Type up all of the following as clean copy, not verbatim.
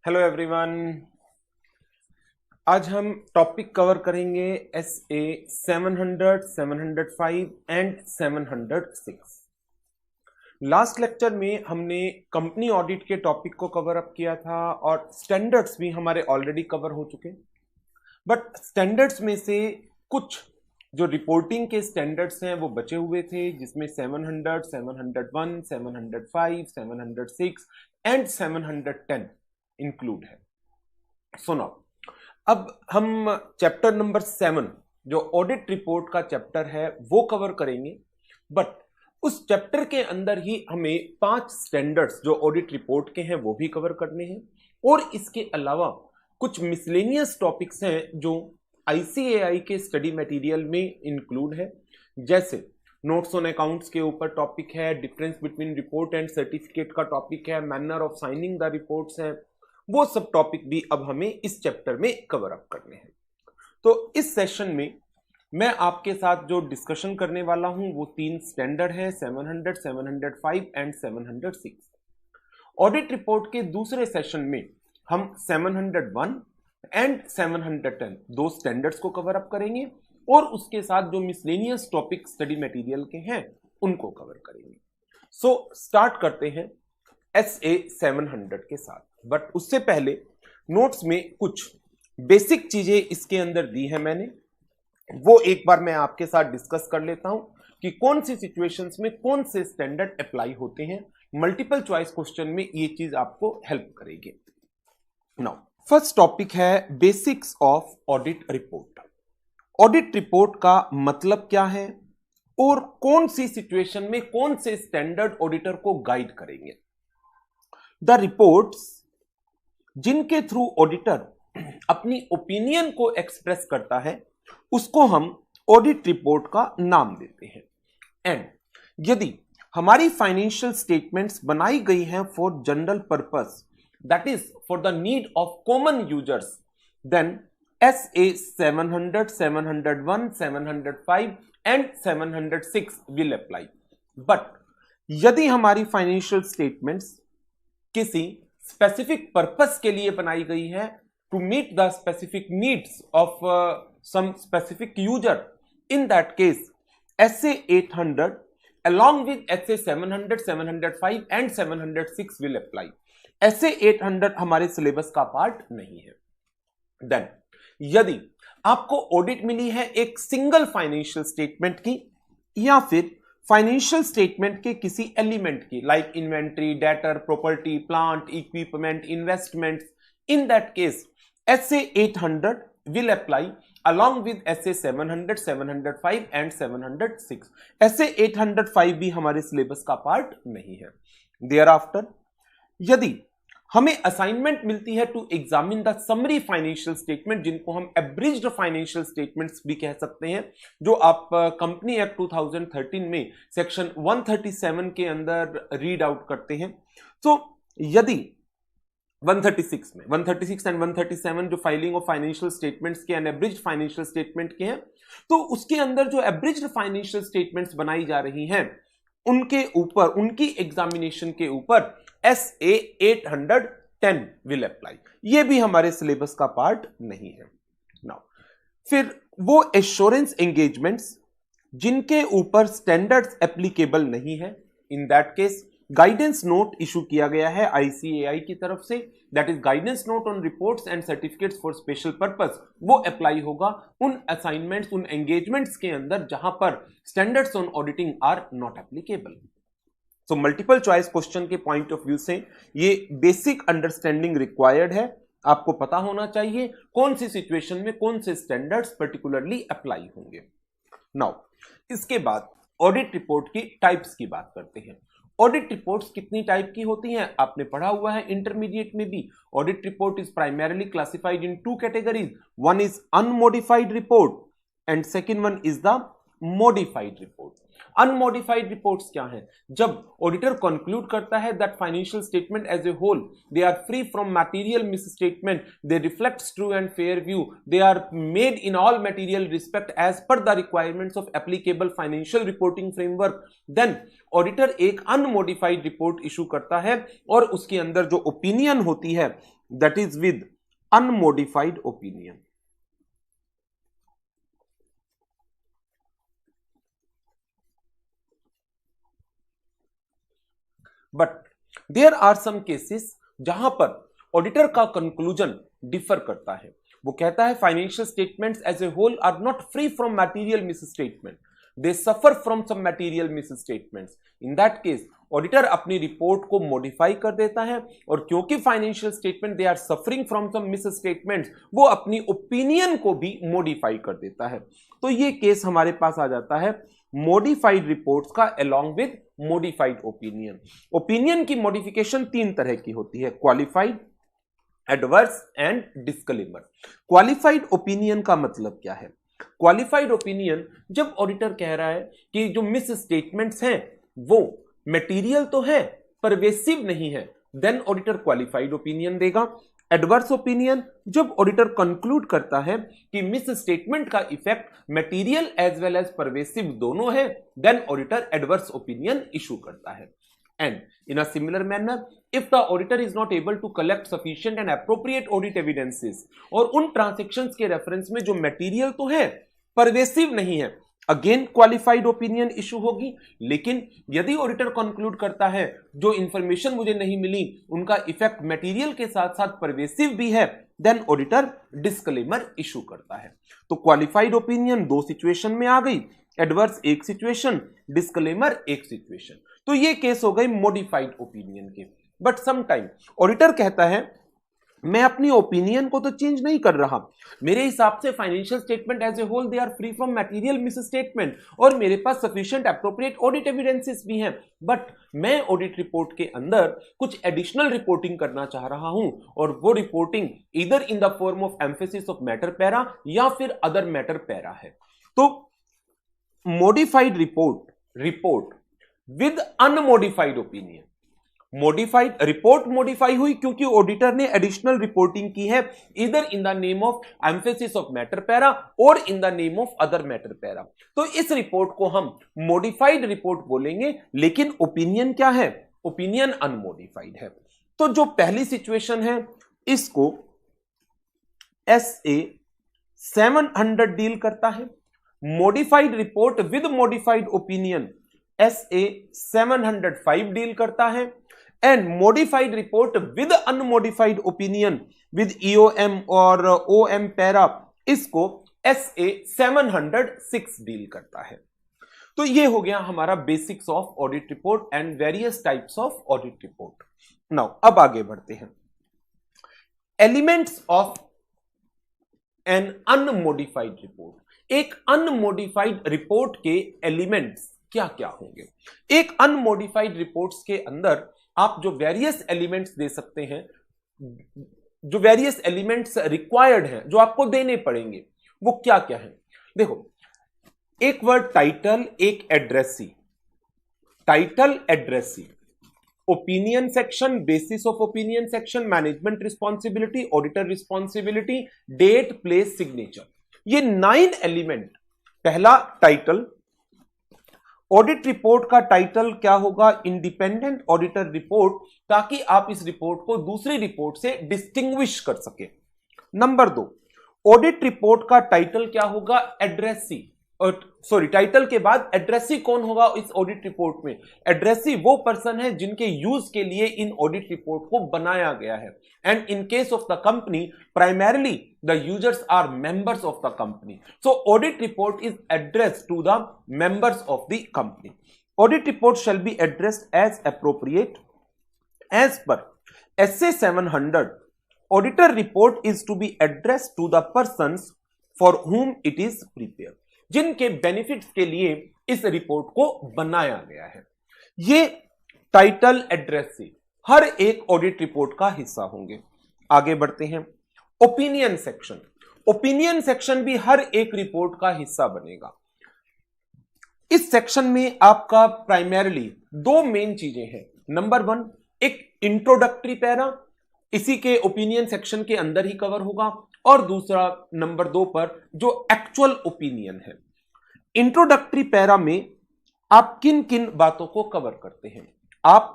Hello everyone. आज हम topic cover करेंगे SA 700, 705 एंड 706। लास्ट लेक्चर में हमने कंपनी ऑडिट के टॉपिक को कवर अप किया था और स्टैंडर्ड्स भी हमारे ऑलरेडी कवर हो चुके। बट स्टैंडर्ड्स में से कुछ जो रिपोर्टिंग के स्टैंडर्ड्स हैं वो बचे हुए थे, जिसमें 700, 701, 705, 706 एंड 710 इंक्लूड है। सुनो, अब हम चैप्टर नंबर 7 जो ऑडिट रिपोर्ट का चैप्टर है वो कवर करेंगे। बट उस चैप्टर के अंदर ही हमें 5 स्टैंडर्ड्स जो ऑडिट रिपोर्ट के हैं वो भी कवर करने हैं, और इसके अलावा कुछ मिसलेनियस टॉपिक्स हैं जो ICAI के स्टडी मटेरियल में इंक्लूड है, जैसे नोट्स ऑन अकाउंट्स के ऊपर टॉपिक है, difference between report and certificate का टॉपिक है, manner of signing the reports हैं। वो सब टॉपिक भी अब हमें इस चैप्टर में कवर अप करने हैं। तो इस सेशन में मैं आपके साथ जो डिस्कशन करने वाला हूं वो 3 स्टैंडर्ड है, 700, 705 एंड 706। ऑडिट रिपोर्ट के दूसरे सेशन में हम 701 एंड 710 दो स्टैंडर्ड्स को कवर अप करेंगे, और उसके साथ जो मिसलेनियस टॉपिक स्टडी मटेरियल के हैं उनको कवर करेंगे। सो स्टार्ट करते हैं SA 700 के साथ। बट उससे पहले नोट्स में कुछ बेसिक चीजें इसके अंदर दी है मैंने, वो एक बार मैं आपके साथ डिस्कस कर लेता हूं कि कौन सी सिचुएशंस में कौन से स्टैंडर्ड अप्लाई होते हैं। मल्टीपल चॉइस क्वेश्चन में ये चीज आपको हेल्प करेगी। नाउ फर्स्ट टॉपिक है basics of audit report. Audit report का मतलब क्या है और कौन सी सिचुएशन में कौन से स्टैंडर्ड ऑडिटर को गाइड करेंगे। द रिपोर्ट्स जिनके थ्रू ऑडिटर अपनी ओपिनियन को एक्सप्रेस करता है उसको हम ऑडिट रिपोर्ट का नाम देते हैं। एंड यदि हमारी फाइनेंशियल स्टेटमेंट्स बनाई गई हैं for general purpose, that is for the need of common users, then SA 700, 701, 705 and 706 will apply. But यदि हमारी फाइनेंशियल स्टेटमेंट्स किसी स्पेसिफिक पर्पस के लिए बनाई गई है, to meet the specific needs of some specific user, in that case SA 800 along with SA 700, 705 and 706 will apply. SA 800 हमारे syllabus का पार्ट नहीं है। देन यदि आपको ऑडिट मिली है एक सिंगल फाइनेंशियल स्टेटमेंट की या फिर फाइनेंशियल स्टेटमेंट के किसी एलिमेंट की, like inventory, debtor, property, plant, equipment, investments, in that case SA 800 will apply along with SA 700, 705 and 706. SA 805 भी हमारे सिलेबस का पार्ट नहीं है। Thereafter, यदि हमें असाइनमेंट मिलती है to examine the summary financial statement, जिनको हम एब्रिज्ड फाइनेंशियल स्टेटमेंट्स भी कह सकते हैं, जो आप कंपनी एक्ट 2013 में सेक्शन 137 के अंदर रीड आउट करते हैं। तो यदि 136 में 136 एंड 137 जो फाइलिंग ऑफ फाइनेंशियल स्टेटमेंट्स के अनएब्रिज्ड फाइनेंशियल स्टेटमेंट के हैं, तो उसके अंदर जो एब्रिज्ड फाइनेंशियल स्टेटमेंट्स बनाई जा रही हैं उनके ऊपर, उनकी एग्जामिनेशन के ऊपर SA 810 विल अप्लाई। ये भी हमारे सिलेबस का पार्ट नहीं है। नाउ फिर वो एश्योरेंस एंगेजमेंट्स जिनके ऊपर स्टैंडर्ड्स एप्लीकेबल नहीं है, in that case guidance note issue किया गया है ICAI की तरफ से, that is guidance note on reports and certificates for special purpose. वो अप्लाई होगा उन असाइनमेंट्स, उन एंगेजमेंट्स के अंदर जहां पर standards on auditing are not applicable. So multiple choice question के पॉइंट ऑफ व्यू से ये बेसिक अंडरस्टैंडिंग रिक्वायर्ड है। आपको पता होना चाहिए कौन सी सिचुएशन में कौन से स्टैंडर्ड्स पर्टिकुलरली अप्लाई होंगे। नाउ इसके बाद ऑडिट रिपोर्ट की टाइप्स की बात करते हैं। ऑडिट रिपोर्ट्स कितनी टाइप की होती हैं आपने पढ़ा हुआ है इंटरमीडिएट में भी। Audit report is primarily classified in 2 categories, one is unmodified report and second one is the modified report. Unmodified reports क्या है? जब ऑडिटर कंक्लूड करता है that financial statement as a whole they are free from material misstatement, they reflects true and fair view, they are made in all material respect as per the requirements of applicable financial reporting framework, then auditor एक unmodified report issue करता है और उसके अंदर जो opinion होती है that is with unmodified opinion. But there are some cases जहां पर ऑडिटर का कंक्लूजन डिफर करता है। वो कहता है financial statements as a whole are not free from material misstatement, they suffer from some material misstatements. In that case auditor अपनी report को मॉडिफाई कर देता है, और क्योंकि financial statement they are suffering from some misstatements, वो अपनी opinion को भी मॉडिफाई कर देता है। तो ये केस हमारे पास आ जाता है मॉडिफाइड रिपोर्ट्स का along with modified opinion. Opinion की मॉडिफिकेशन तीन तरह की होती है, qualified, adverse and disclaimer. Qualified opinion का मतलब क्या है? क्वालिफाइड ओपिनियन जब ऑडिटर कह रहा है कि जो मिस स्टेटमेंट्स हैं वो मटेरियल तो है, परवेसिव नहीं है, देन ऑडिटर क्वालिफाइड ओपिनियन देगा। एडवर्स ओपिनियन जब ऑडिटर कंक्लूड करता है कि मिस स्टेटमेंट का effect material as well as pervasive दोनों है, then auditor adverse opinion issue करता है। And in a similar manner, if the auditor is not able to collect sufficient and appropriate audit evidences, और उन transactions के reference में जो material तो है परवेसिव नहीं है, अगेन क्वालिफाइड ओपिनियन इशू होगी। लेकिन यदि ऑडिटर कंक्लूड करता है जो इंफॉर्मेशन मुझे नहीं मिली उनका इफेक्ट मटेरियल के साथ साथ परवेसिव भी है, देन ऑडिटर डिस्क्लेमर इशू करता है। तो क्वालिफाइड ओपिनियन दो सिचुएशन में आ गई, एडवर्स एक सिचुएशन, डिस्क्लेमर एक सिचुएशन। तो ये केस हो गई मॉडिफाइड ओपिनियन के। बट सम टाइम ऑडिटर कहता है मैं अपनी ओपिनियन को तो चेंज नहीं कर रहा, मेरे हिसाब से financial statement as a whole they are free from material misstatement, और मेरे पास सफिशिएंट एप्रोप्रिएट ऑडिट एविडेंसेस भी हैं, बट मैं ऑडिट रिपोर्ट के अंदर कुछ एडिशनल रिपोर्टिंग करना चाह रहा हूं, और वो रिपोर्टिंग इधर in the form of emphasis of matter para या फिर अदर मैटर पैरा है। तो modified report with unmodified opinion. Modified report modify हुई क्योंकि ऑडिटर ने एडिशनल रिपोर्टिंग की है, इधर in the name of emphasis of matter para और in the name of other matter para. तो इस रिपोर्ट को हम मॉडिफाइड रिपोर्ट बोलेंगे, लेकिन ओपिनियन क्या है? ओपिनियन अनमॉडिफाइड है। तो जो पहली सिचुएशन है इसको SA 700 डील करता है। Modified report with modified opinion SA 705 deal करता है, and modified report with unmodified opinion with EOM और OM पैरा इसको SA 706 डील करता है। तो ये हो गया हमारा basics of audit report and various types of audit report. Now अब आगे बढ़ते हैं। Elements of an unmodified report. एक अनमॉडिफाइड रिपोर्ट के एलिमेंट्स क्या क्या होंगे? एक अनमॉडिफाइड रिपोर्ट्स के अंदर आप जो वेरियस एलिमेंट्स दे सकते हैं, जो वेरियस एलिमेंट्स रिक्वायर्ड हैं, जो आपको देने पड़ेंगे, वो क्या क्या है? देखो, एक वर्ड टाइटल, एक addressee, title addressee, opinion section, basis of opinion section, management responsibility, auditor responsibility, date, place, signature, ये 9 एलिमेंट। पहला टाइटल, ऑडिट रिपोर्ट का टाइटल क्या होगा? इंडिपेंडेंट ऑडिटर रिपोर्ट, ताकि आप इस रिपोर्ट को दूसरी रिपोर्ट से डिस्टिंग्विश कर सके। नंबर 2, ऑडिट रिपोर्ट का टाइटल क्या होगा? एड्रेसी, टाइटल के बाद एड्रेसी कौन होगा इस ऑडिट रिपोर्ट में? एड्रेसी वो पर्सन है जिनके यूज के लिए इन ऑडिट रिपोर्ट को बनाया गया है, and in case of the company primarily the users are members of the company, so audit report is addressed to the members of the company. Audit report shall be addressed as appropriate as per SA 700। Auditor report is to be addressed to the persons for whom it is prepared, जिनके benefits के लिए इस report को बनाया गया है। ये title, addressee हर एक ऑडिट रिपोर्ट का हिस्सा होंगे। आगे बढ़ते हैं। ओपिनियन सेक्शन, ओपिनियन सेक्शन भी हर एक रिपोर्ट का हिस्सा बनेगा। इस सेक्शन में आपका प्राइमरीली 2 मेन चीजें हैं। नंबर 1, एक इंट्रोडक्टरी पैरा, इसी के ओपिनियन सेक्शन के अंदर ही कवर होगा, और दूसरा नंबर 2 पर जो एक्चुअल ओपिनियन है। इंट्रोडक्टरी पैरा में आप किन किन बातों को कवर करते हैं? आप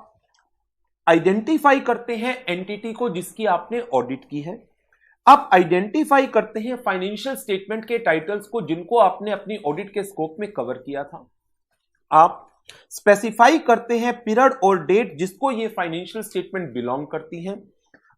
आइडेंटिफाई करते हैं एंटिटी को जिसकी आपने ऑडिट की है, आप आइडेंटिफाई करते हैं फाइनेंशियल स्टेटमेंट के टाइटल्स को जिनको आपने अपनी ऑडिट के स्कोप में कवर किया था, आप स्पेसिफाई करते हैं पीरियड और डेट जिसको ये फाइनेंशियल स्टेटमेंट बिलोंग करती हैं,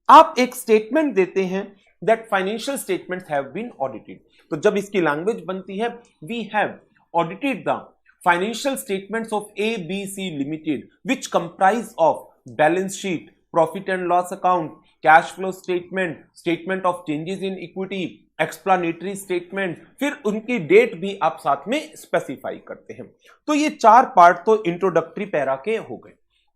आप एक स्टेटमेंट देते हैं that financial statements have been audited. तो जब इसकी लैंग्वेज बनती है we have audited the financial statements of ABC limited which comprise of balance sheet, profit and loss account, cash flow statement, statement of changes in equity, explanatory statement, फिर उनकी date भी आप साथ में स्पेसिफाई करते हैं। तो ये 4 पार्ट तो इंट्रोडक्टरी पैरा के हो गए।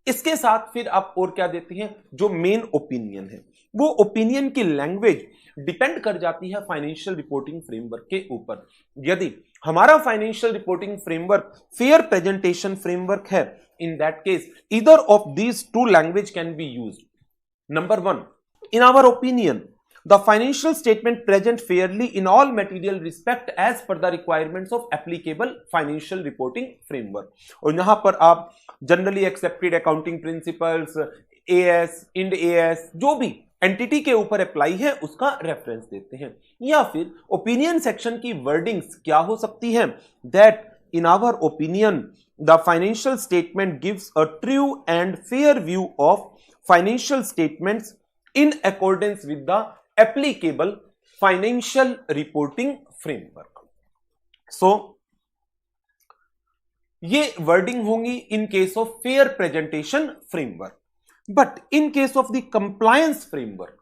इसके साथ फिर आप और क्या देते हैं, जो मेन ओपिनियन है, वो ओपिनियन की लैंग्वेज डिपेंड कर जाती है फाइनेंशियल रिपोर्टिंग फ्रेमवर्क के ऊपर। यदि हमारा financial reporting framework fair presentation framework है, in that case either of these two language can be used. Number 1, in our opinion the financial statement present fairly in all material respect as per the requirements of applicable financial reporting framework. और यहां पर आप generally accepted accounting principles, AS, Ind AS, जो भी entity के ऊपर apply है उसका रेफरेंस देते हैं। या फिर ओपिनियन सेक्शन की वर्डिंग्स क्या हो सकती है, that in our opinion the financial statement gives a true and fair view of financial statements in accordance with the applicable financial reporting framework. So ये वर्डिंग होंगी इन case of fair presentation framework. But in case of the compliance framework,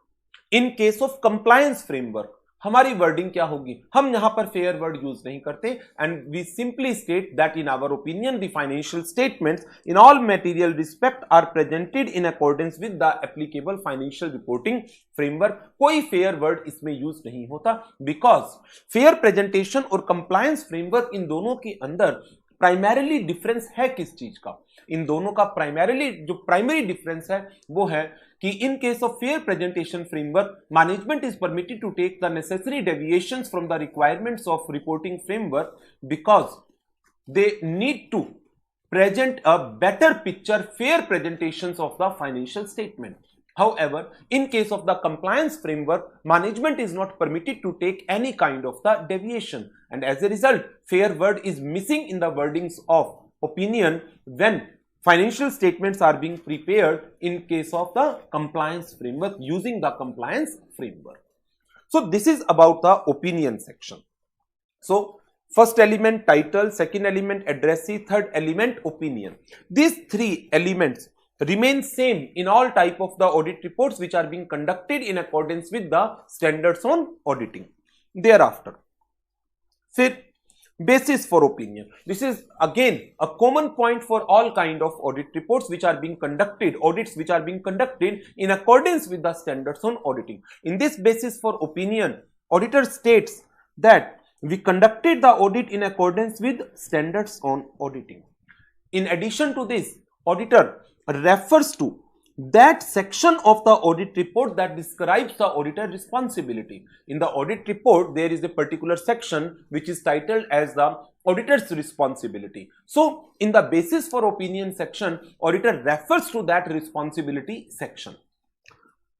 in case of compliance framework हमारी wording क्या होगी, हम यहां पर fair word use नहीं करते and we simply state that in our opinion the financial statements in all material respect are presented in accordance with the applicable financial reporting framework. कोई fair word इसमें use नहीं होता, because fair presentation और compliance framework इन दोनों के अंदर primarily difference है किस चीज का, इन दोनों का प्राइमरी डिफरेंस है वो है कि in case of fair presentation framework management is permitted to take the necessary deviations from the requirements of reporting framework because they need to present a better picture, fair presentations of the financial statement. However, in case of the compliance framework, management is not permitted to take any kind of the deviation, and as a result, fair word is missing in the wordings of opinion when financial statements are being prepared in case of the compliance framework using the compliance framework. So this is about the opinion section. So first element title, second element addressee, third element opinion. These 3 elements remain same in all type of the audit reports which are being conducted in accordance with the standards on auditing. Thereafter, fifth, basis for opinion. This is again a common point for all kind of audit reports which are being conducted, audits which are being conducted in accordance with the standards on auditing. In this basis for opinion, auditor states that we conducted the audit in accordance with standards on auditing. In addition to this, auditor refers to that section of the audit report that describes the auditor responsibility. In the audit report, there is a particular section which is titled as the auditor's responsibility. So, in the basis for opinion section, auditor refers to that responsibility section.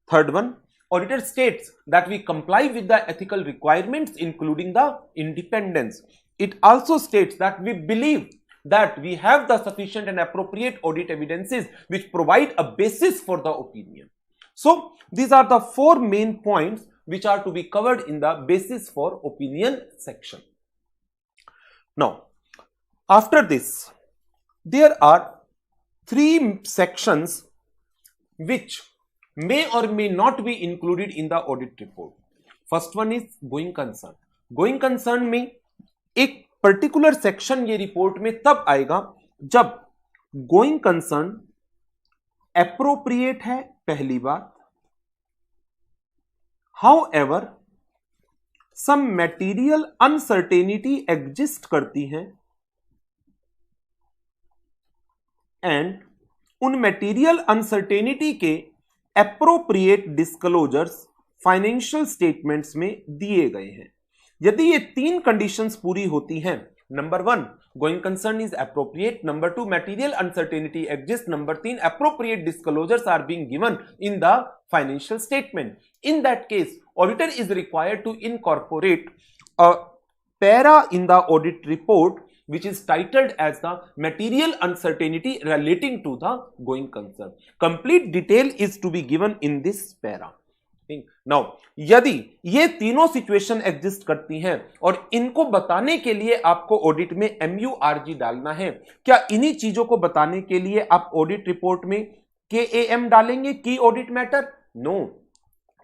Third one, auditor states that we comply with the ethical requirements including the independence. It also states that we believe that we have the sufficient and appropriate audit evidences which provide a basis for the opinion. So these are the 4 main points which are to be covered in the basis for opinion section. Now after this there are 3 sections which may or may not be included in the audit report. First one is going concern. Going concern में एक particular section ये report में तब आएगा जब going concern appropriate है, पहली बात, however some material uncertainty exist करती है एंड उन मटेरियल अनसर्टेनिटी के एप्रोप्रिएट डिस्क्लोजर्स फाइनेंशियल स्टेटमेंट्स में दिए गए हैं। यदि ये 3 कंडीशंस पूरी होती हैं number 1 going concern is appropriate, number 2 material uncertainty exist, number 3 appropriate disclosures are being given in the financial statement. In that case, auditor is required to incorporate a para in the audit report which is titled as the material uncertainty relating to the going concern. Complete detail is to be given in this para. Now, यदि ये तीनों situation exist करती हैं और इनको बताने के लिए आपको ऑडिट में MURG डालना है, क्या इन्हीं चीजों को बताने के लिए आप ऑडिट रिपोर्ट में KAM डालेंगे, की ऑडिट मैटर? नो.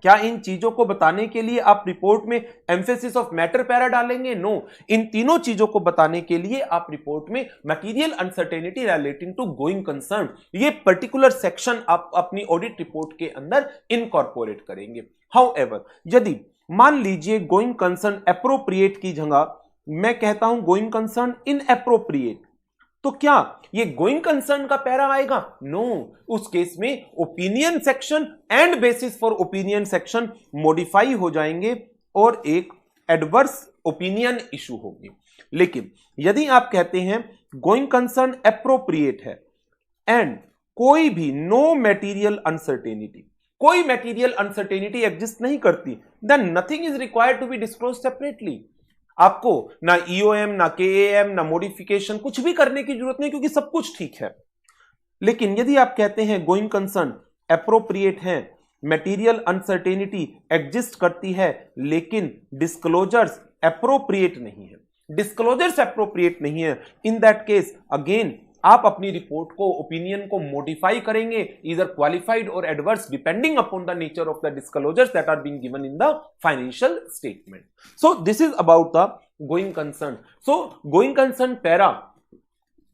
क्या इन चीजों को बताने के लिए आप रिपोर्ट में एम्फेसिस ऑफ मैटर पैरा डालेंगे? नो. इन तीनों चीजों को बताने के लिए आप रिपोर्ट में material uncertainty relating to going concern, ये पर्टिकुलर सेक्शन आप अपनी ऑडिट रिपोर्ट के अंदर इनकॉर्पोरेट करेंगे. हाउएवर, यदि मान लीजिए गोइंग कंसर्न एप्रोप्रिएट की जगह मैं कहता हूं गोइंग कंसर्न इनएप्रोप्रिएट, तो क्या ये गोइंग कंसर्न का पैरा आएगा? नो. उस केस में opinion section and bases for opinion section modify हो जाएंगे और एक एडवर्स ओपिनियन इशू होगी. लेकिन यदि आप कहते हैं गोइंग कंसर्न एप्रोप्रिएट है एंड कोई भी नो मटेरियल अनसर्टेनिटी, कोई मटेरियल अनसर्टेनिटी एग्जिस्ट नहीं करती, then nothing is required to be disclose separately. आपको ना EOM ना KAM ना मॉडिफिकेशन कुछ भी करने की जरूरत नहीं, क्योंकि सब कुछ ठीक है. लेकिन यदि आप कहते हैं गोइंग कंसर्न एप्रोप्रिएट है, मटेरियल अनसर्टेनिटी एग्जिस्ट करती है, लेकिन डिस्क्लोजर्स एप्रोप्रिएट नहीं है, डिस्क्लोजर्स एप्रोप्रिएट नहीं है, इन दैट केस अगेन आप अपनी रिपोर्ट को, ओपिनियन को मॉडिफाई करेंगे, इधर क्वालिफाइड और adverse depending upon the nature of the disclosures that are being given in the financial statement. So this is about the going concern. So going concern para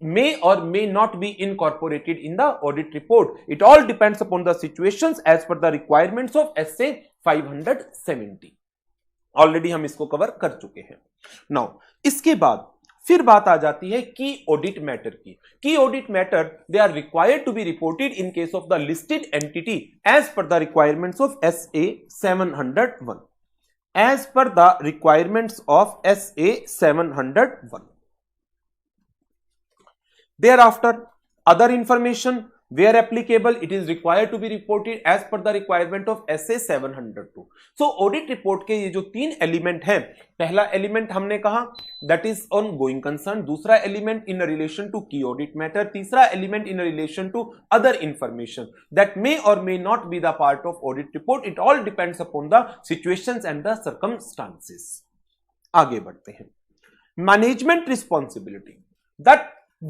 may or may not be incorporated in the audit report. It all depends upon the situations as per the requirements of SA 570. Already हम इसको cover कर चुके हैं. Now इसके बाद फिर बात आ जाती है की ऑडिट मैटर की. की audit matter they are required to be reported in case of the listed entity as per the requirements of SA 701. As per the requirements of SA 701. Thereafter, other information where applicable, it is required to be reported as per the requirement of SA 702. So audit report के ये जो तीन element हैं, पहला element हमने कहा that is on going concern, दूसरा element in relation to key audit matter, तीसरा element in relation to other information that may or may not be the part of audit report. It all depends upon the situations and the circumstances. आगे बढ़ते हैं. Management responsibility that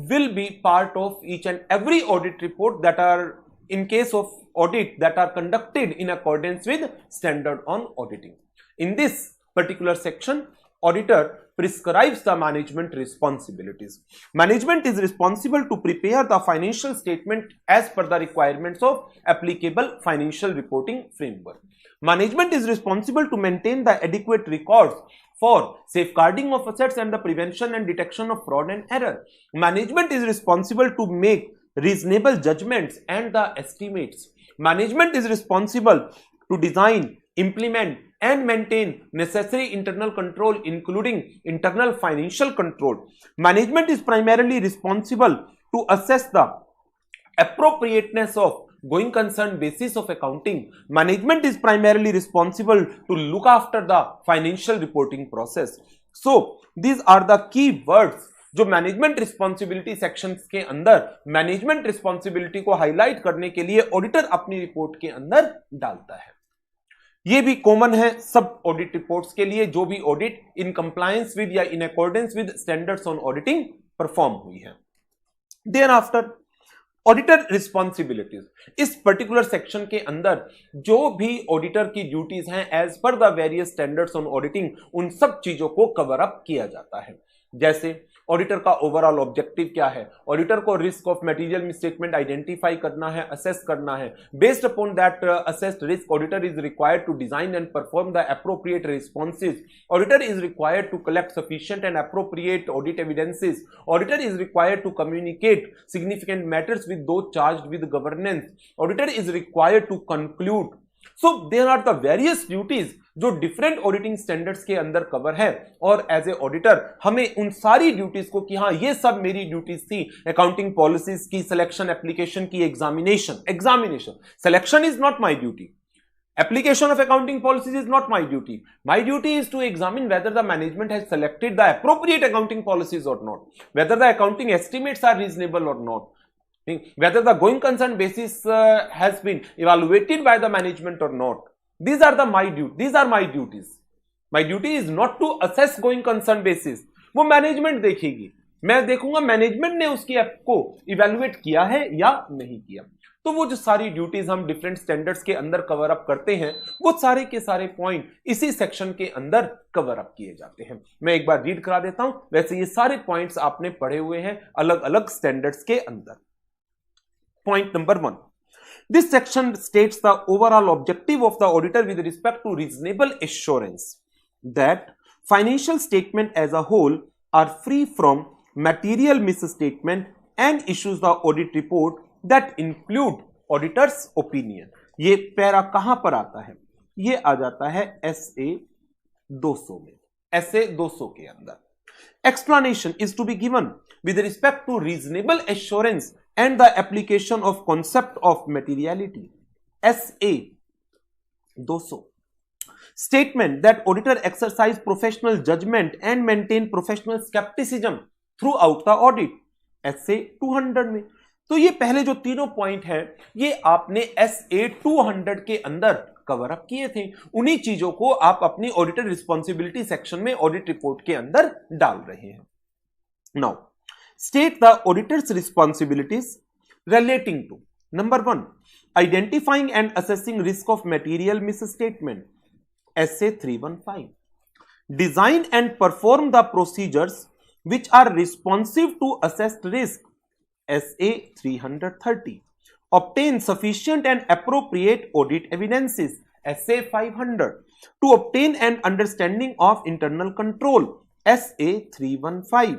will be part of each and every audit report that are in case of audit that are conducted in accordance with standard on auditing. In this particular section, auditor prescribes the management responsibilities. Management is responsible to prepare the financial statement as per the requirements of applicable financial reporting framework. Management is responsible to maintain the adequate records for safeguarding of assets and the prevention and detection of fraud and error. Management is responsible to make reasonable judgments and the estimates. Management is responsible to design, implement and maintain necessary internal control, including internal financial control. Management is primarily responsible to assess the appropriateness of going concern basis of accounting. Management is primarily responsible to look after the financial reporting process. So these are the key words जो management responsibility sections के अंदर management responsibility को highlight करने के लिए auditor अपनी report के अंदर डालता है. ये भी कॉमन है सब ऑडिट रिपोर्ट्स के लिए जो भी ऑडिट इन कंप्लायंस विद या इन accordance with standards on auditing perform हुई है. देयर आफ्टर ऑडिटर रिस्पॉन्सिबिलिटीज, इस पर्टिकुलर सेक्शन के अंदर जो भी ऑडिटर की ड्यूटीज हैं as per the various standards on auditing, उन सब चीजों को कवर अप किया जाता है. जैसे ऑडिटर का ओवरऑल ऑब्जेक्टिव क्या है, ऑडिटर को risk of material misstatement identify करना है, असेस करना है. Based upon that assessed risk, auditor is required to design and perform the appropriate responses. Auditor is required to collect sufficient and appropriate audit evidences. Auditor is required to communicate significant matters with those charged with governance. Auditor is required to conclude so there are the various duties जो different auditing standards के अंदर cover है, और as a auditor हमें उन सारी duties को कि हाँ ये सब मेरी ड्यूटीज थी, अकाउंटिंग पॉलिसीज की सिलेक्शन, एप्लीकेशन की, examination selection is not my duty, application of accounting policies is not my duty. My duty is to examine whether the management has selected the appropriate accounting policies or not, whether the accounting estimates are reasonable or not, whether the going concern basis has been evaluated by the management or not. These are my duties. My duty is not to assess going concern basis. वो management देखेगी, मैं देखूंगा management ने उसकी app को evaluate किया है या नहीं किया। तो वो जो सारी ड्यूटीज हम डिफरेंट स्टैंडर्ड्स के अंदर कवर अप करते हैं, वो सारे के सारे पॉइंट इसी सेक्शन के अंदर कवर अप किए जाते हैं। मैं एक बार रीड करा देता हूं। वैसे ये सारे पॉइंट्स आपने पढ़े हुए हैं अलग अलग स्टैंडर्ड्स के अंदर। Point number 1, this section states the overall objective of the auditor with respect to reasonable assurance that financial statement as a whole are free from material misstatement and issues the audit report that include auditor's opinion। ये para कहां पर आता है? ये आ जाता है SA 200 में, SA 200 के अंदर। Explanation is to be given with respect to reasonable assurance and the application of concept of materiality। SA 200 statement that auditor exercise professional judgment and maintain professional skepticism through out the audit. SA 200 में तो ये पहले जो तीनों point हैं ये आपने SA 200 के अंदर कवर अप किए थे। उन्हीं चीजों को आप अपनी ऑडिटर रिस्पॉन्सिबिलिटी सेक्शन में ऑडिट रिपोर्ट के अंदर डाल रहे हैं। Now state the auditor's responsibilities relating to number 1, identifying and assessing risk of material misstatement SA 315, design and perform the procedures which are responsive to assessed risk SA 330, obtain sufficient and appropriate audit evidences SA 500, to obtain an understanding of internal control SA 315,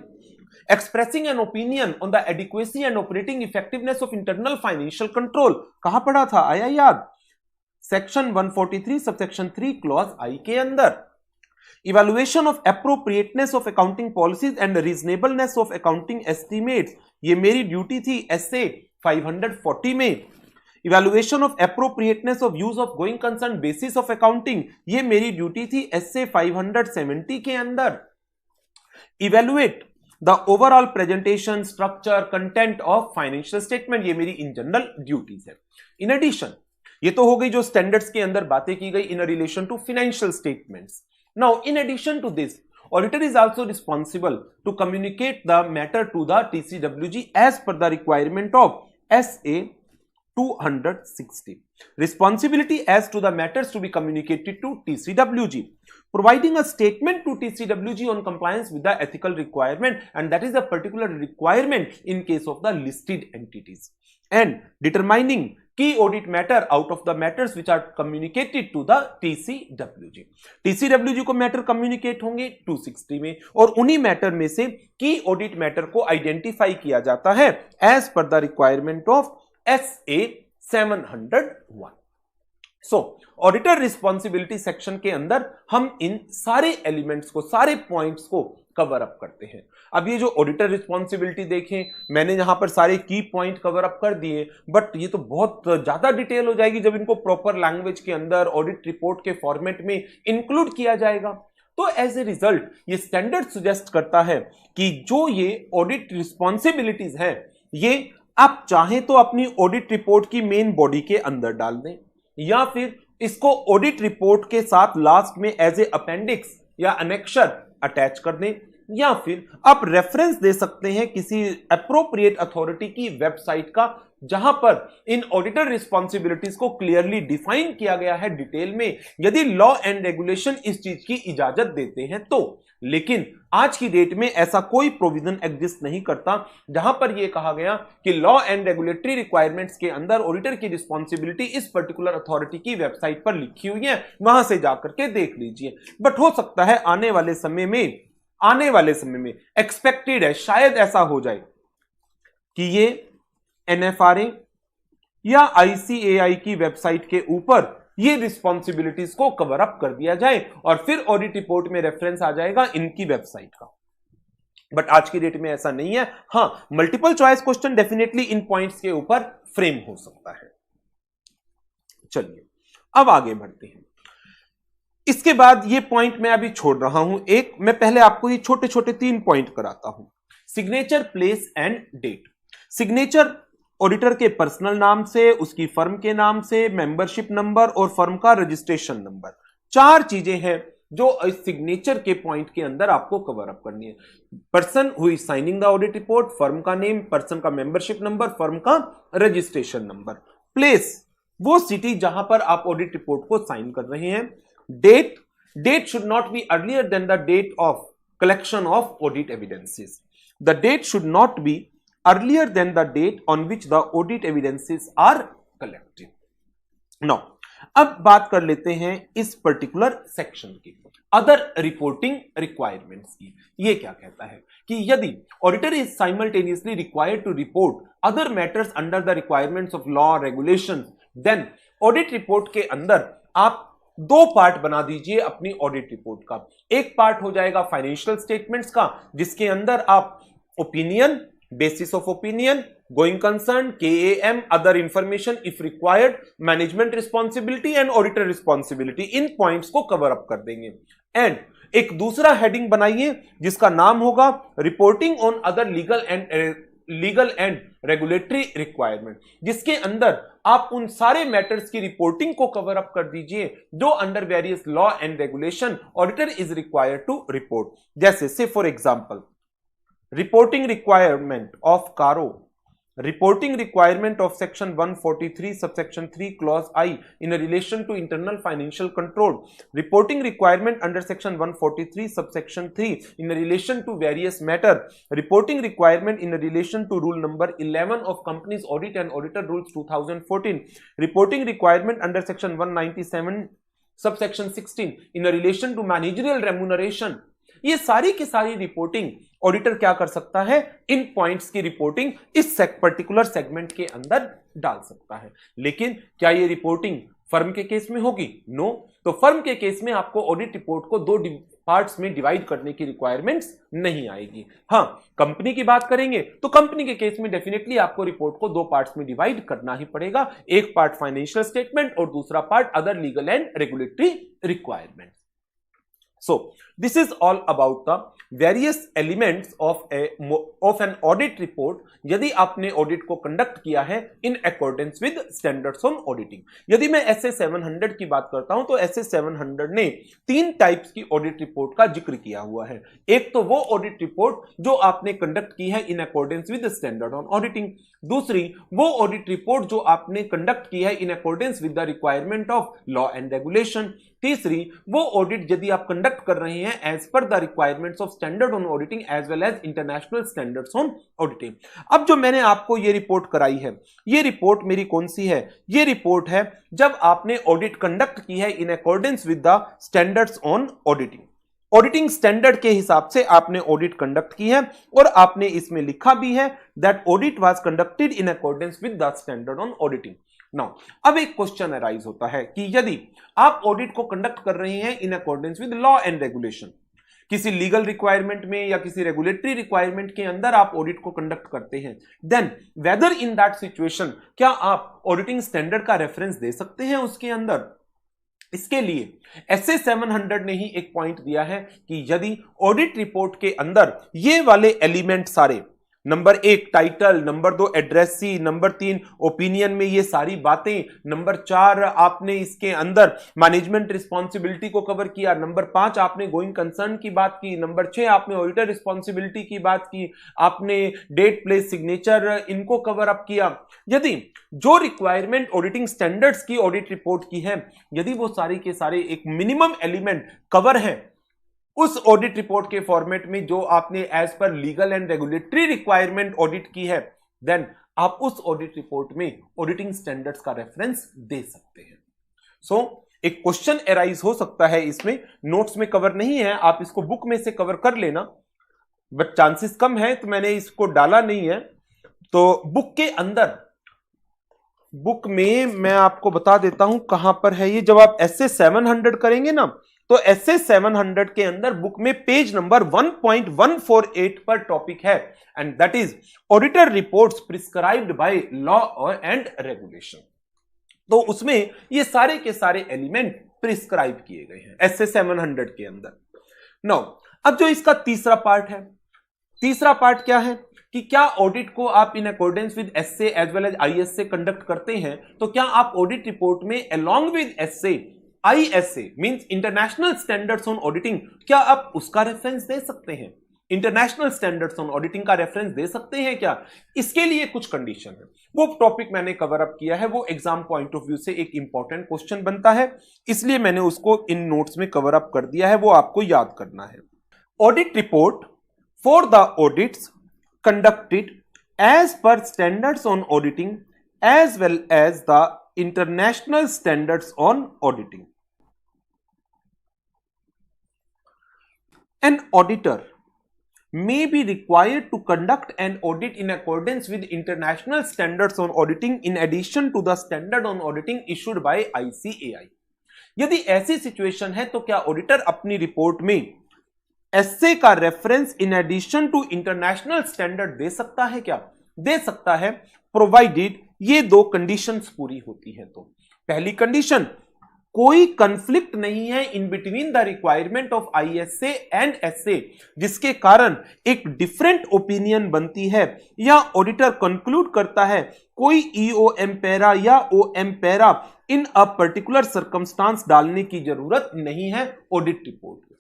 expressing an opinion on the adequacy and operating effectiveness of internal financial control। कहां पढ़ा था, आया याद? Section 143 subsection 3 clause I के अंदर। Evaluation of appropriateness of accounting policies and reasonableness of accounting estimates, ये मेरी duty थी SA 540 में। Evaluation of appropriateness of use of going concern basis of accounting, ये मेरी ड्यूटी थी SA 570 के अंदर। Evaluate the overall presentation, structure, content of financial statement, ये मेरी in general ड्यूटीज है। In addition, ये तो हो गई जो स्टैंडर्ड्स के अंदर बातें की गई in a relation to financial statements। Now, in addition to this, auditor is also responsible to communicate the matter to the TCWG as per the requirement of SA 260. Responsibility as to the matters to be communicated to TCWG, providing a statement to TCWG on compliance with the ethical requirement, and that is a particular requirement in case of the listed entities, and determining key audit matter out of the matters which are communicated to the TCWG। TCWG को matter communicate होंगे 260 में, और उन्हीं matter में से की audit matter को identify किया जाता है as per the requirement of SA 701। So auditor responsibility section के अंदर हम इन सारे एलिमेंट्स को, सारे पॉइंट्स को कवर अप करते हैं। अब ये जो ऑडिटर रिस्पॉन्सिबिलिटी देखें, मैंने यहां पर सारे की पॉइंट कवर अप कर दिए, बट ये तो बहुत ज्यादा डिटेल हो जाएगी जब इनको प्रॉपर लैंग्वेज के अंदर ऑडिट रिपोर्ट के फॉर्मेट में इंक्लूड किया जाएगा। तो एज ए रिजल्ट ये स्टैंडर्ड सजेस्ट करता है कि जो ये ऑडिट रिस्पॉन्सिबिलिटीज है ये आप चाहें तो अपनी ऑडिट रिपोर्ट की मेन बॉडी के अंदर डाल दें, या फिर इसको ऑडिट रिपोर्ट के साथ लास्ट में एज ए अपेंडिक्स या अनेक्शर अटैच कर दें, या फिर आप रेफरेंस दे सकते हैं किसी अप्रोप्रिएट अथॉरिटी की वेबसाइट का, जहां पर इन ऑडिटर रिस्पॉन्सिबिलिटीज को क्लियरली डिफाइन किया गया है डिटेल में, यदि लॉ एंड रेगुलेशन इस चीज की इजाजत देते हैं तो। लेकिन आज की डेट में ऐसा कोई प्रोविजन एग्जिस्ट नहीं करता जहां पर यह कहा गया कि लॉ एंड रेगुलेटरी रिक्वायरमेंट्स के अंदर ऑडिटर की रिस्पॉन्सिबिलिटी इस पर्टिकुलर अथॉरिटी की वेबसाइट पर लिखी हुई है, वहां से जाकर के देख लीजिए। बट हो सकता है आने वाले समय में एक्सपेक्टेड है, शायद ऐसा हो जाए कि ये NFRA या ICAI की वेबसाइट के ऊपर ये रिस्पॉन्सिबिलिटीज को कवर अप कर दिया जाए और फिर ऑडिट रिपोर्ट में रेफरेंस आ जाएगा इनकी वेबसाइट का। बट आज की डेट में ऐसा नहीं है। हां, multiple choice question definitely in points के ऊपर फ्रेम हो सकता है। चलिए अब आगे बढ़ते हैं। इसके बाद ये पॉइंट मैं अभी छोड़ रहा हूं, एक मैं पहले आपको ये छोटे छोटे 3 पॉइंट कराता हूं। Signature, place and date. Signature auditor के पर्सनल नाम से, उसकी फर्म के नाम से, मेंबरशिप नंबर और फर्म का रजिस्ट्रेशन नंबर, 4 चीजें हैं जो इस सिग्नेचर के पॉइंट के अंदर आपको कवर अप करनी है। Person who is signing the audit report, firm का नेम, पर्सन का मेंबरशिप नंबर, फर्म का रजिस्ट्रेशन नंबर। प्लेस, वो सिटी जहां पर आप ऑडिट रिपोर्ट को साइन कर रहे हैं। Date, date should not be earlier than the date of collection of audit evidences. The date should not be earlier than the date on which the audit evidences are collected. Now, अब बात कर लेते हैं इस particular section की, other reporting requirements की। ये क्या कहता है कि यदि auditor is simultaneously required to report other matters under the requirements of law regulations, then audit report के अंदर आप 2 पार्ट बना दीजिए अपनी ऑडिट रिपोर्ट का। एक पार्ट हो जाएगा फाइनेंशियल स्टेटमेंट्स का, जिसके अंदर आप opinion, basis of opinion, going concern, KAM, other information if required, management responsibility and auditor responsibility, in points को कवर अप कर देंगे। एंड एक दूसरा हेडिंग बनाइए जिसका नाम होगा reporting on other legal and regulatory requirement, जिसके अंदर आप उन सारे मैटर्स की रिपोर्टिंग को कवर अप कर दीजिए जो under various law and regulation auditor is required to report. जैसे से for example, reporting requirement of CARO, reporting requirement of section 143 subsection 3 clause I in relation to internal financial control, reporting requirement under section 143 subsection 3 in relation to various matter, reporting requirement in relation to rule number 11 of companies audit and auditor rules 2014, reporting requirement under section 197 subsection 16 in relation to managerial remuneration। ये सारी की सारी reporting auditor क्या कर सकता है, इन points की reporting इस पर्टिकुलर सेगमेंट के अंदर डाल सकता है। लेकिन क्या ये रिपोर्टिंग फर्म के केस में होगी? नो। तो फर्म के केस में आपको ऑडिट रिपोर्ट को 2 पार्ट्स में डिवाइड करने की रिक्वायरमेंट्स नहीं आएगी। हां, कंपनी की बात करेंगे तो कंपनी के केस में डेफिनेटली आपको रिपोर्ट को 2 पार्ट्स में डिवाइड करना ही पड़ेगा। एक पार्ट फाइनेंशियल स्टेटमेंट और दूसरा part other legal and regulatory requirement. So this is all about the various elements of an audit report यदि आपने ऑडिट को कंडक्ट किया है in accordance with standards on auditing। यदि मैं SA 700 की बात करता हूं तो SA 700 ने 3 टाइप्स की ऑडिट रिपोर्ट का जिक्र किया हुआ है। एक तो वो ऑडिट रिपोर्ट जो आपने कंडक्ट की है in accordance with standard on auditing, दूसरी वो ऑडिट रिपोर्ट जो आपने कंडक्ट की है in accordance with the requirement of law and regulation, तीसरी वो ऑडिट यदि आप कंडक्ट कर रहे हैं as per the requirements of standard on auditing as well as international standards on auditing. अब जो मैंने आपको ये रिपोर्ट कराई है, ये रिपोर्ट मेरी कौन सी है? ये रिपोर्ट है जब आपने ऑडिट कंडक्ट की है इन accordance with the standards on auditing. Auditing standard के हिसाब से आपने ऑडिट कंडक्ट की है और आपने इसमें लिखा भी है that audit was conducted in accordance with the standard on auditing. Now अब एक क्वेश्चन अराइज होता है कि यदि आप ऑडिट को कंडक्ट कर रहे हैं इन accordance with law and regulation, किसी लीगल रिक्वायरमेंट में या किसी रेगुलेटरी रिक्वायरमेंट के अंदर आप ऑडिट को कंडक्ट करते हैं, then whether in that situation क्या आप ऑडिटिंग स्टैंडर्ड का रेफरेंस दे सकते हैं उसके अंदर? इसके लिए SA 700 ने ही एक पॉइंट दिया है कि यदि ऑडिट रिपोर्ट के अंदर ये वाले एलिमेंट सारे, number 1 title, number 2 addressee, number 3 opinion में ये सारी बातें, नंबर 4 आपने इसके अंदर मैनेजमेंट रिस्पॉन्सिबिलिटी को कवर किया, नंबर 5 आपने गोइंग कंसर्न की बात की, नंबर 6 आपने ऑडिटर रिस्पॉन्सिबिलिटी की बात की, आपने डेट, प्लेस, सिग्नेचर इनको कवर अप किया। यदि जो रिक्वायरमेंट ऑडिटिंग स्टैंडर्ड्स की ऑडिट रिपोर्ट की है, यदि वो सारे के सारे एक मिनिमम एलिमेंट कवर है उस ऑडिट रिपोर्ट के फॉर्मेट में जो आपने as per legal and regulatory requirement audit की है, देन आप उस ऑडिट रिपोर्ट में ऑडिटिंग स्टैंडर्ड्स का रेफरेंस दे सकते हैं। सो एक क्वेश्चन अराइज हो सकता है, इसमें नोट्स में कवर नहीं है, आप इसको बुक में से कवर कर लेना, बट चांसेस कम है तो मैंने इसको डाला नहीं है। तो बुक के अंदर बुक में मैं आपको बता देता हूं कहां पर है ये। जब आप एसए 700 करेंगे ना, तो एसए 700 के अंदर बुक में पेज नंबर 1.148 पर टॉपिक है, and that is auditor reports prescribed by law and regulation. तो उसमें ये सारे के सारे एलिमेंट प्रिस्क्राइब किए गए हैं एसए 700 के अंदर। नाउ अब जो इसका तीसरा पार्ट है, तीसरा पार्ट क्या है कि क्या ऑडिट को आप in accordance with SA as well as ISA conduct करते हैं, तो क्या आप ऑडिट रिपोर्ट में along with SA ISA means international standards on auditing, क्या आप उसका रेफरेंस दे सकते हैं? इंटरनेशनल स्टैंडर्ड्स ऑन ऑडिटिंग का रेफरेंस दे सकते हैं क्या? इसके लिए कुछ कंडीशन है, वो टॉपिक मैंने कवर अप किया है, वो एग्जाम पॉइंट ऑफ व्यू से एक इंपॉर्टेंट क्वेश्चन बनता है, इसलिए मैंने उसको इन नोट्स में कवर अप कर दिया है, वो आपको याद करना है। Audit report for the audits conducted as per standards on auditing as well as the international standards on auditing. An auditor may be required to conduct an audit in accordance with international standards on auditing in addition to the standard on auditing issued by ICAI. यदि ऐसी situation है तो क्या auditor अपनी report में SA का reference in addition to international standard दे सकता है क्या? दे सकता है, प्रोवाइडेड ये दो कंडीशंस पूरी होती है। तो पहली कंडीशन, कोई कंफ्लिक्ट नहीं है in between the requirement of ISA and SA जिसके कारण एक डिफरेंट ओपिनियन बनती है, या ऑडिटर कंक्लूड करता है कोई ईओएम पैरा या OM para in a particular circumstance डालने की जरूरत नहीं है ऑडिट रिपोर्ट में।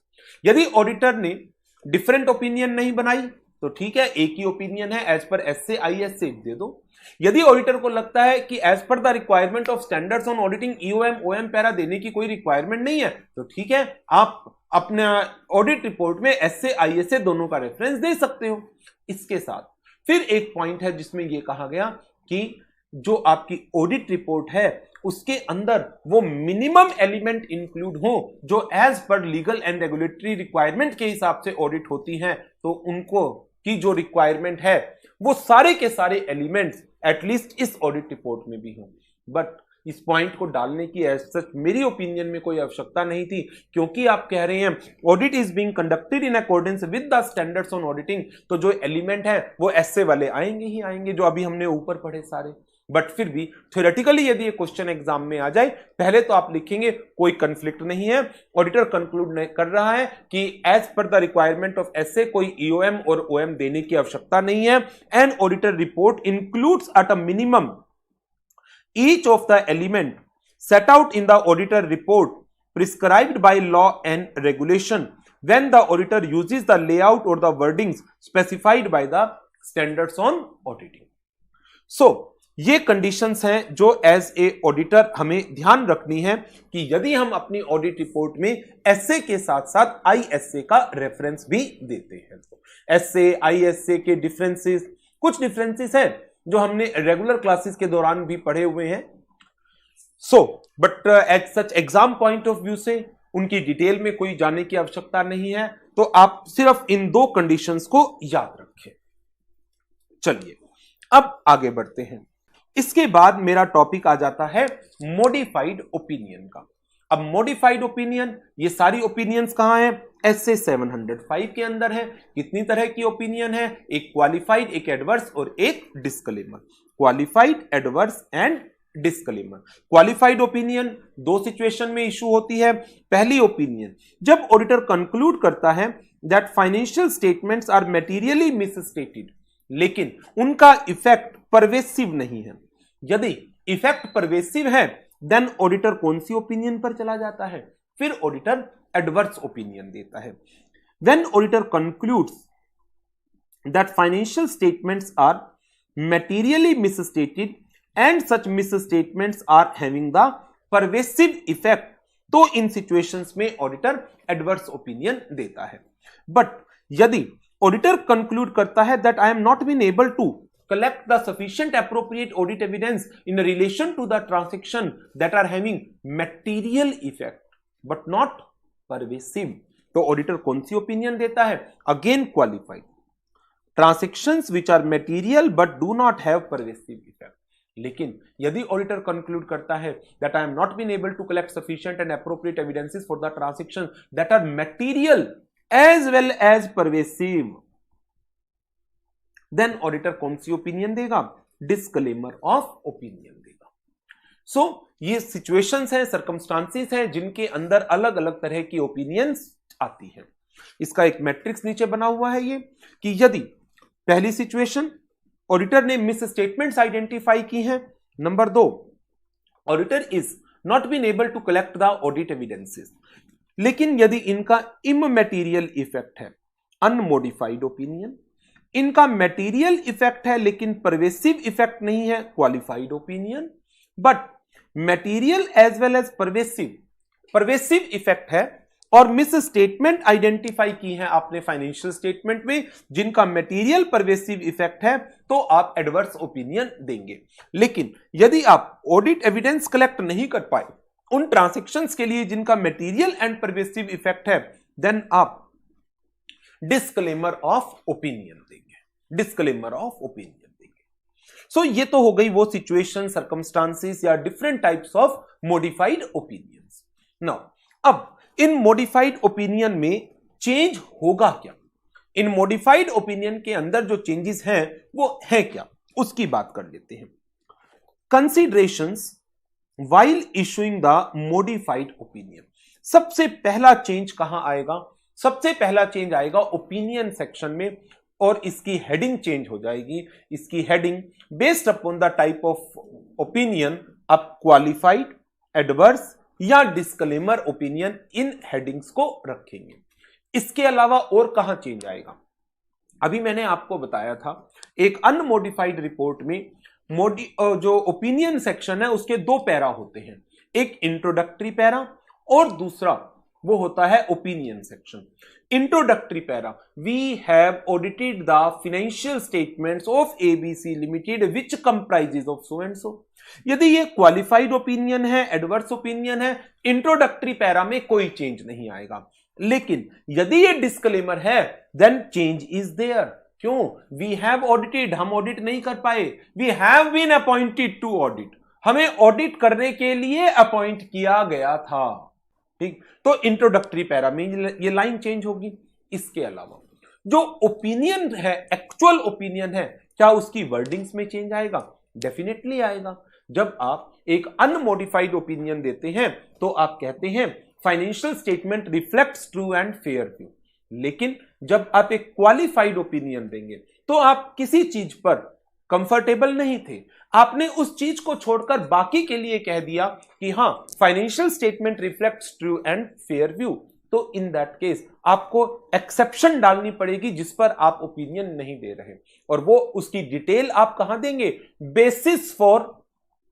यदि ऑडिटर ने डिफरेंट ओपिनियन नहीं बनाई तो ठीक है, एक ही ओपिनियन है एज पर एसए आईएसए दे दो। यदि ऑडिटर को लगता है कि as per the requirement of standards on auditing EOM OM para देने की कोई रिक्वायरमेंट नहीं है, तो ठीक है, आप अपने ऑडिट रिपोर्ट में एसए आईएसए दोनों का रेफरेंस दे सकते हो। इसके साथ फिर एक पॉइंट है जिसमें यह कहा गया कि जो आपकी ऑडिट रिपोर्ट है उसके अंदर वो मिनिमम एलिमेंट इंक्लूड हो जो as per legal and regulatory requirement के हिसाब से ऑडिट होती हैं, तो उनको की जो रिक्वायरमेंट है वो सारे के सारे एलिमेंट्स एटलीस्ट इस ऑडिट रिपोर्ट में भी हों। बट इस पॉइंट को डालने की एज सच मेरी ओपिनियन में कोई आवश्यकता नहीं थी, क्योंकि आप कह रहे हैं audit is being conducted in accordance with the standards on auditing, तो जो एलिमेंट है वो एसए वाले आएंगे ही आएंगे जो अभी हमने ऊपर पढ़े सारे। बट फिर भी थ्योरेटिकली यदि ये क्वेश्चन एग्जाम में आ जाए, पहले तो आप लिखेंगे कोई कंफ्लिक्ट नहीं है, ऑडिटर कंक्लूड कर रहा है कि as per the requirement of SA कोई ईओएम और ओएम देने की आवश्यकता नहीं है, and auditor report includes at a minimum each of the element set out in the auditor report prescribed by law and regulation when the auditor uses the layout or the wordings specified by the standards on auditing. So ये conditions हैं जो as a auditor हमें ध्यान रखनी है कि यदि हम अपनी ऑडिट रिपोर्ट में एसए के साथ साथ आईएसए का रेफरेंस भी देते हैं। तो एसए आईएसए के डिफरेंसेस, कुछ डिफरेंसेस हैं जो हमने रेगुलर क्लासेस के दौरान भी पढ़े हुए हैं। But at such exam point of view से उनकी डिटेल में कोई जाने की आवश्यकता नहीं है, तो आप सिर्फ इन दो कंडीशंस को याद रखें। चलिए अब आगे बढ़ते हैं। इसके बाद मेरा टॉपिक आ जाता है मॉडिफाइड ओपिनियन का। अब मॉडिफाइड ओपिनियन, ये सारी ओपिनियंस कहां है? एसए 705 के अंदर है। कितनी तरह की ओपिनियन है? एक क्वालिफाइड, एक एडवर्स और एक disclaimer. Qualified, adverse and disclaimer. Qualified opinion दो सिचुएशन में इशू होती है। पहली ओपिनियन, जब ऑडिटर कंक्लूड करता है that financial statements are materially misstated, लेकिन उनका इफेक्ट परवेसिव नहीं है। यदि इफेक्ट परवेसिव है देन ऑडिटर कौन सी ओपिनियन पर चला जाता है? फिर ऑडिटर एडवर्स ओपिनियन देता है। When auditor concludes that financial statements are materially misstated and such misstatements are having the pervasive effect, तो इन सिचुएशंस में ऑडिटर एडवर्स ओपिनियन देता है। बट यदि ऑडिटर कंक्लूड करता है that I am not been able to collect the sufficient appropriate audit evidence in relation to the transaction that are having material effect but not pervasive, तो auditor कौन सी opinion देता है? Again qualified. Transactions which are material but do not have pervasive effect, लेकिन यदि auditor conclude करता है that I am not been able to collect sufficient and appropriate evidences for the transaction that are material as well as pervasive, then auditor कौन सी opinion देगा? Disclaimer of opinion देगा। So ये situations हैं, circumstances हैं जिनके अंदर अलग अलग तरह की ओपिनियंस आती हैं। इसका एक मैट्रिक्स नीचे बना हुआ है ये कि यदि पहली सिचुएशन ऑडिटर ने मिस स्टेटमेंट्स आइडेंटिफाई की हैं, number 2 auditor is not been able to collect the audit evidences, लेकिन यदि इनका इममैटेरियल इफेक्ट है, अनमोडिफाइड ओपिनियन, इनका मैटेरियल इफेक्ट है लेकिन परवेसिव इफेक्ट नहीं है, qualified opinion, but material as well as pervasive effect है और मिस स्टेटमेंट आइडेंटिफाई की है आपने फाइनेंशियल स्टेटमेंट में जिनका मैटेरियल परवेसिव इफेक्ट है, तो आप एडवर्स ओपिनियन देंगे। लेकिन यदि आप ऑडिट एविडेंस कलेक्ट नहीं कर पाए उन ट्रांजैक्शंस के लिए जिनका मैटेरियल एंड परवेसिव इफेक्ट है, देन आप डिस्क्लेमर ऑफ ओपिनियन देंगे, डिस्क्लेमर ऑफ ओपिनियन देंगे। सो ये तो हो गई वो सिचुएशन, सर्कमस्टांसेस या different types of modified opinions. Now अब इन मॉडिफाइड ओपिनियन में चेंज होगा क्या? इन मॉडिफाइड ओपिनियन के अंदर जो चेंजेस हैं वो है क्या, उसकी बात कर लेते हैं। Considerations while issuing the modified opinion, सबसे पहला चेंज कहां आएगा? सबसे पहला चेंज आएगा ओपिनियन सेक्शन में और इसकी हेडिंग चेंज हो जाएगी। इसकी heading based upon the type of opinion आप क्वालिफाइड, एडवर्स या डिस्क्लेमर ओपिनियन इन हेडिंग्स को रखेंगे। इसके अलावा और कहां चेंज आएगा? अभी मैंने आपको बताया था एक अनमोडिफाइड रिपोर्ट में जो ओपिनियन सेक्शन है उसके 2 पैरा होते हैं, एक इंट्रोडक्टरी पैरा और दूसरा वो होता है opinion section. Introductory para, we have audited the financial statements of ABC limited which comprises of so and so. यदि ये क्वालिफाइड ओपिनियन है, एडवर्स ओपिनियन है, इंट्रोडक्टरी पैरा में कोई चेंज नहीं आएगा। लेकिन यदि ये डिस्क्लेमर है देन चेंज इज देयर। क्यों? वी हैव ऑडिटेड, हम ऑडिट नहीं कर पाए, we have been appointed to audit, हमें ऑडिट करने के लिए अपॉइंट किया गया था। ठीक, तो इंट्रोडक्टरी पैरा में ये लाइन चेंज होगी। इसके अलावा जो ओपिनियन है, एक्चुअल ओपिनियन है, क्या उसकी वर्डिंग्स में चेंज आएगा? डेफिनेटली आएगा। जब आप एक अनमोडिफाइड ओपिनियन देते हैं तो आप कहते हैं financial statement reflects true and fair view, लेकिन जब आप एक क्वालिफाइड ओपिनियन देंगे तो आप किसी चीज पर कंफर्टेबल नहीं थे, आपने उस चीज को छोड़कर बाकी के लिए कह दिया कि हां financial statement reflects true and fair view, तो इन दैट केस आपको एक्सेप्शन डालनी पड़ेगी जिस पर आप ओपिनियन नहीं दे रहे, और वो उसकी डिटेल आप कहां देंगे? Basis for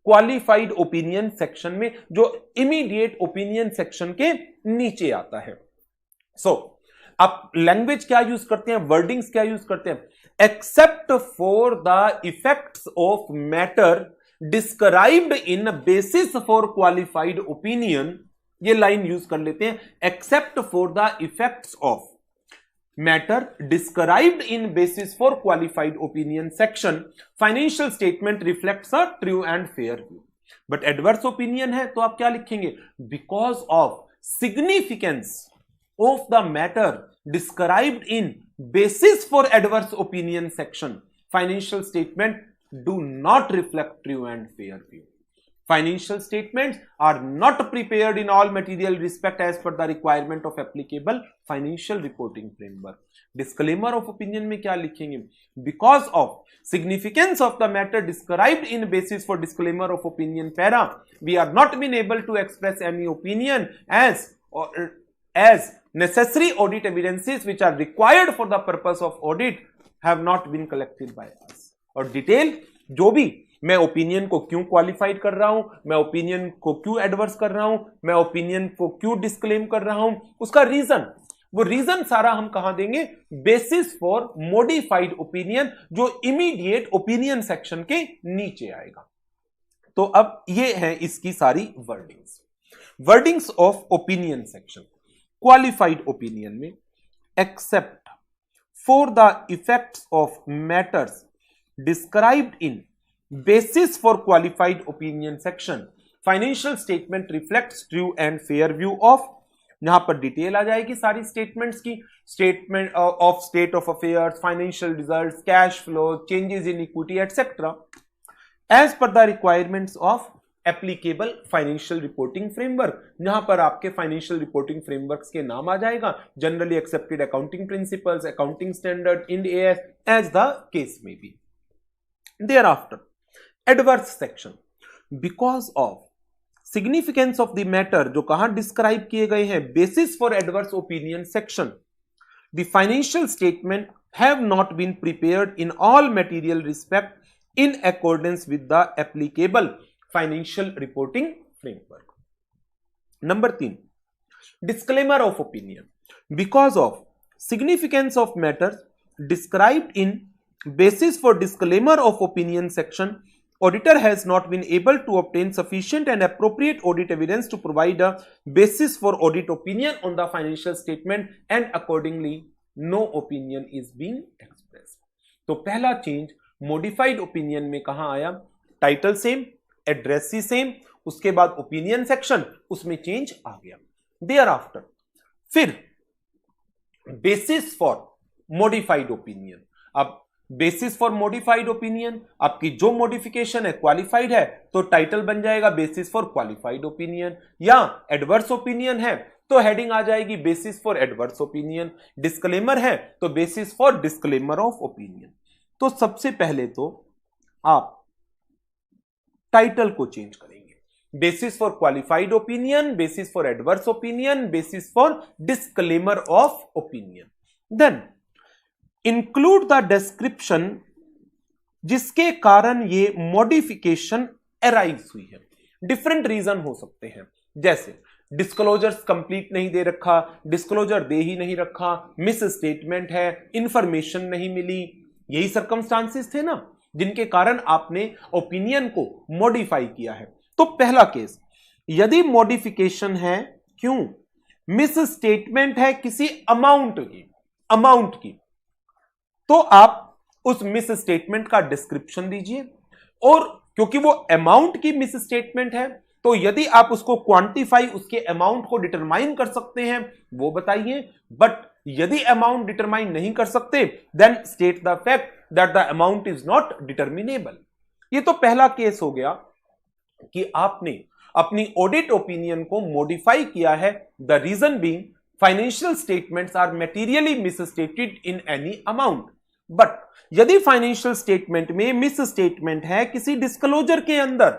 qualified opinion section में, जो इमीडिएट ओपिनियन सेक्शन के नीचे आता है। सो आप लैंग्वेज क्या यूज करते हैं, वर्डिंग्स क्या यूज करते हैं? Accept for the effects of matter described in basis for qualified opinion, ये लाइन यूज कर लेते हैं। Accept for the effects of matter described in basis for qualified opinion section, financial statement reflects a true and fair view. But adverse opinion है तो आप क्या लिखेंगे? Because of significance of the matter described in basis for adverse opinion section, financial statement do not reflect true and fair view. Financial statements are not prepared in all material respect as per the requirement of applicable financial reporting framework. Disclaimer of opinion में क्या लिखेंगे? Because of significance of the matter described in basis for disclaimer of opinion para, we are not been able to express any opinion as necessary audit evidences which are required for the purpose of audit have not been collected by us. और detail जो भी मैं opinion को क्यों qualified कर रहा हूं, मैं ओपिनियन को क्यों एडवर्स कर रहा हूं, मैं ओपिनियन को क्यों डिस्क्लेम कर रहा हूं, उसका रीजन, वो रीजन सारा हम कहां देंगे? बेसिस फॉर मॉडिफाइड ओपिनियन, जो इमीडिएट ओपिनियन सेक्शन के नीचे आएगा। तो अब ये है इसकी सारी wordings of opinion section. Qualified opinion में except for the effects of matters described in basis for qualified opinion section. Financial statement reflects true and fair view of, यहां पर डिटेल आ जाएगी सारी स्टेटमेंट्स की, statement of state of affairs, financial results, cash flow, changes in equity etcetera, as per the requirements of applicable financial reporting framework. यहां पर आपके financial reporting frameworks के नाम आ जाएगा, generally accepted accounting principles, accounting standard, Ind AS, as the case में be. Thereafter, adverse section, because of significance of the matter, जो कहां डिस्क्राइब किए गए हैं, basis for adverse opinion section, the financial statement have not been prepared in all material respect in accordance with the applicable financial reporting framework. Number 3, disclaimer of opinion, because of significance of matters described in basis for disclaimer of opinion section, auditor has not been able to obtain sufficient and appropriate audit evidence to provide a basis for audit opinion on the financial statement, and accordingly no opinion is being expressed. तो पहला change modified opinion में कहां आया, title same, address ही same, उसके बाद opinion section, उसमें change आ गया। Thereafter, फिर बेसिस फॉर मॉडिफाइड ओपिनियन, अब बेसिस फॉर मॉडिफाइड ओपिनियन, आपकी जो मॉडिफिकेशन है क्वालिफाइड है तो टाइटल बन जाएगा बेसिस फॉर क्वालिफाइड ओपिनियन, या एडवर्स ओपिनियन है तो हेडिंग आ जाएगी basis for adverse opinion, disclaimer है तो basis for disclaimer of opinion. तो सबसे पहले तो आप टाइटल को चेंज करेंगे, basis for qualified opinion, basis for adverse opinion, basis for disclaimer of opinion. Then include the description जिसके कारण ये मॉडिफिकेशन अराइज हुई है। डिफरेंट रीजन हो सकते हैं, जैसे डिस्क्लोजर्स कंप्लीट नहीं दे रखा, डिस्क्लोजर दे ही नहीं रखा, मिस स्टेटमेंट है, इंफॉर्मेशन नहीं मिली, यही सर्कमस्टांसेस थे ना जिनके कारण आपने ओपिनियन को मॉडिफाई किया है। तो पहला केस, यदि मॉडिफिकेशन है, क्यों, मिस स्टेटमेंट है किसी अमाउंट की, तो आप उस मिस स्टेटमेंट का डिस्क्रिप्शन दीजिए, और क्योंकि वो अमाउंट की मिस स्टेटमेंट है तो यदि आप उसको क्वांटिफाई, उसके अमाउंट को डिटरमाइन कर सकते हैं वो बताइए, बट यदि अमाउंट डिटरमाइन नहीं कर सकते then state the fact that the amount is not determinable. ये तो पहला केस हो गया कि आपने अपनी ऑडिट ओपिनियन को मॉडिफाई किया है, the reason being financial statements are materially misstated in any amount. But यदि फाइनेंशियल स्टेटमेंट में मिस स्टेटमेंट है किसी डिस्क्लोजर के अंदर,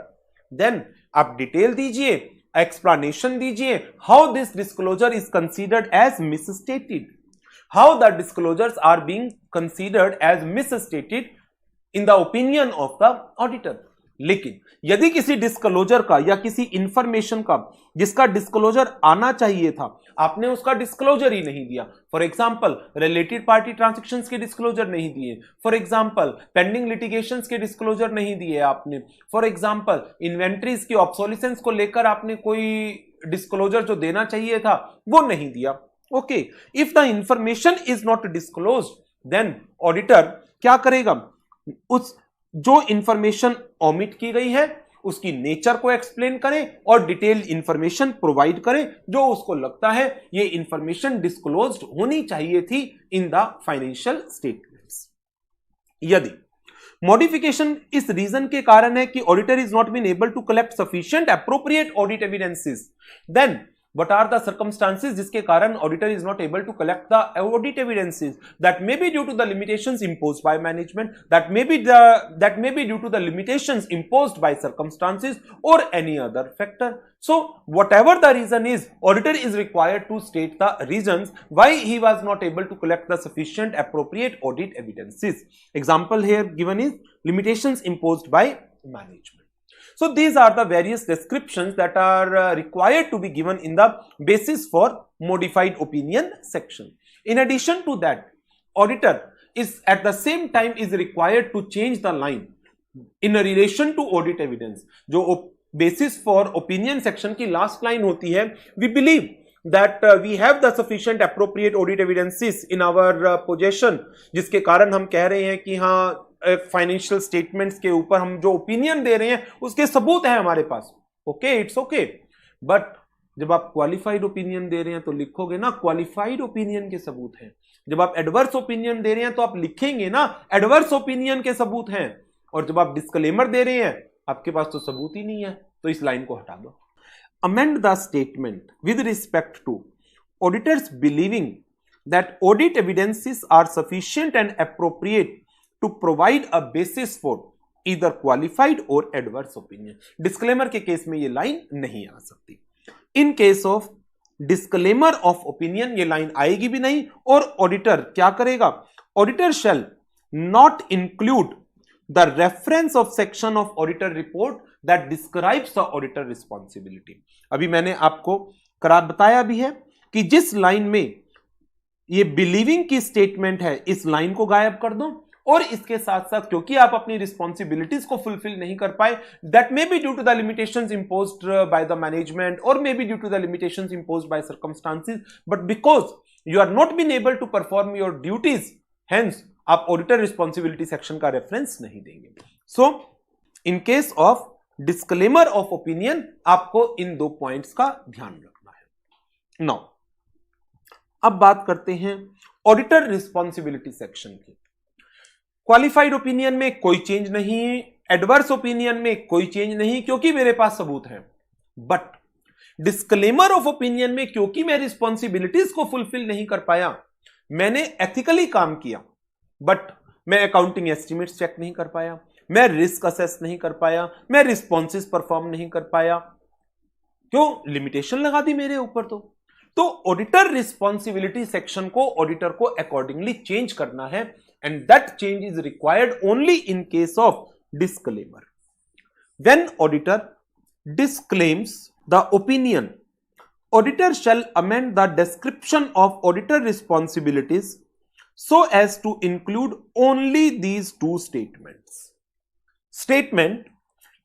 देन आप डिटेल दीजिए, एक्सप्लेनेशन दीजिए, how this disclosure is considered as misstated, how the disclosures are being considered as misstated in the opinion of the auditor. लेकिन यदि किसी डिस्क्लोजर का या किसी इंफॉर्मेशन का जिसका डिस्क्लोजर आना चाहिए था आपने उसका डिस्क्लोजर ही नहीं दिया, for example related party transactions के डिस्क्लोजर नहीं दिए, फॉर एग्जांपल पेंडिंग लिटिगेशंस के डिस्क्लोजर नहीं दिए आपने, फॉर एग्जांपल इन्वेंट्रीज की ऑब्सोलिसेंस को लेकर आपने कोई डिस्क्लोजर जो देना चाहिए था वो नहीं दिया। Okay, if the information is not disclosed then auditor क्या करेगा, उस जो इंफॉर्मेशन ओमिट की गई है उसकी नेचर को एक्सप्लेन करें और डिटेल इंफॉर्मेशन प्रोवाइड करें जो उसको लगता है ये इंफॉर्मेशन डिस्क्लोज्ड होनी चाहिए थी इन द फाइनेंशियल स्टेटमेंट्स। यदि मॉडिफिकेशन इस रीजन के कारण है कि auditor is not been able to collect sufficient appropriate audit evidences, then what are the circumstances जिसके कारण auditor is not able to collect the audit evidences? That may be due to the limitations imposed by management, that may be due to the limitations imposed by circumstances or any other factor. So whatever the reason is, auditor is required to state the reasons why he was not able to collect the sufficient appropriate audit evidences. Example here given is limitations imposed by management. So these are the various descriptions that are required to be given in the basis for modified opinion section. In addition to that, auditor is at the same time is required to change the line in relation to audit evidence. जो basis for opinion section की last line होती है, we believe that we have the sufficient appropriate audit evidences in our possession, जिसके कारण हम कह रहे हैं कि हाँ फाइनेंशियल स्टेटमेंट्स के ऊपर हम जो ओपिनियन दे रहे हैं उसके सबूत है हमारे पास, ओके, इट्स ओके। बट जब आप क्वालिफाइड ओपिनियन दे रहे हैं तो लिखोगे ना क्वालिफाइड ओपिनियन के सबूत हैं। जब आप एडवर्स ओपिनियन दे रहे हैं तो आप लिखेंगे ना एडवर्स ओपिनियन के सबूत हैं। और जब आप डिस्क्लेमर दे रहे हैं आपके पास तो सबूत ही नहीं है, तो इस लाइन को हटा दो। Amend the statement with respect to auditor's believing that audit evidences are sufficient and appropriate to provide a basis for either qualified और एडवर्स ओपिनियन। डिस्क्लेमर के केस में ये लाइन नहीं आ सकती। In case of disclaimer of opinion ये line आएगी भी नहीं। और ऑडिटर क्या करेगा, auditor shall not include the reference of section of auditor report that describes the auditor responsibility. अभी मैंने आपको करार बताया भी है कि जिस लाइन में ये बिलीविंग की स्टेटमेंट है इस लाइन को गायब कर दो, और इसके साथ साथ क्योंकि आप अपनी रिस्पॉन्सिबिलिटीज को फुलफिल नहीं कर पाए, that may be due to the limitations imposed by the management और may be due to the limitations imposed by circumstances, but because you are not been able to perform your duties, hence आप auditor responsibility section का reference नहीं देंगे। So in case of disclaimer of opinion आपको इन दो points का ध्यान रखना है। नाउ अब बात करते हैं ऑडिटर रिस्पॉन्सिबिलिटी सेक्शन की। क्वालिफाइड ओपिनियन में कोई चेंज नहीं, एडवर्स ओपिनियन में कोई चेंज नहीं क्योंकि मेरे पास सबूत है। बट डिस्क्लेमर ऑफ ओपिनियन में क्योंकि मैं रिस्पॉन्सिबिलिटीज को फुलफिल नहीं कर पाया, मैंने एथिकली काम किया बट मैं अकाउंटिंग एस्टिमेट्स चेक नहीं कर पाया, मैं रिस्क असेस नहीं कर पाया, मैं रिस्पॉन्सेस परफॉर्म नहीं कर पाया, क्यों, लिमिटेशन लगा दी मेरे ऊपर। तो ऑडिटर रिस्पॉन्सिबिलिटी सेक्शन को ऑडिटर को अकॉर्डिंगली चेंज करना है, and that change is required only in case of disclaimer. When auditor disclaims the opinion, auditor shall amend the description of auditor responsibilities so as to include only these two statements. Statement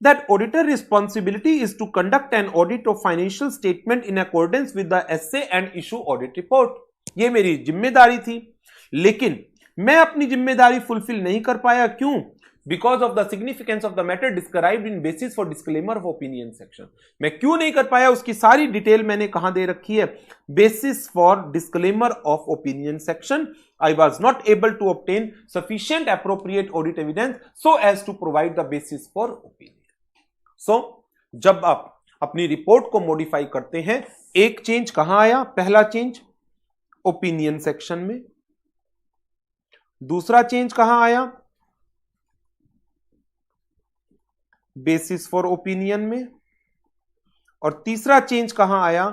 that auditor responsibility is to conduct an audit of financial statement in accordance with the essay and issue audit report. ये मेरी जिम्मेदारी थी, लेकिन मैं अपनी जिम्मेदारी fulfil नहीं कर पाया। क्यों? Because of the significance of the matter described in basis for disclaimer of opinion section. मैं क्यों नहीं कर पाया उसकी सारी डिटेल मैंने कहां दे रखी है, basis for disclaimer of opinion section. I was not able to obtain sufficient appropriate audit evidence so as to provide the basis for opinion. So जब आप अपनी रिपोर्ट को मॉडिफाई करते हैं, एक चेंज कहां आया, पहला चेंज ओपिनियन सेक्शन में, दूसरा चेंज कहां आया, बेसिस फॉर ओपिनियन में, और तीसरा चेंज कहां आया,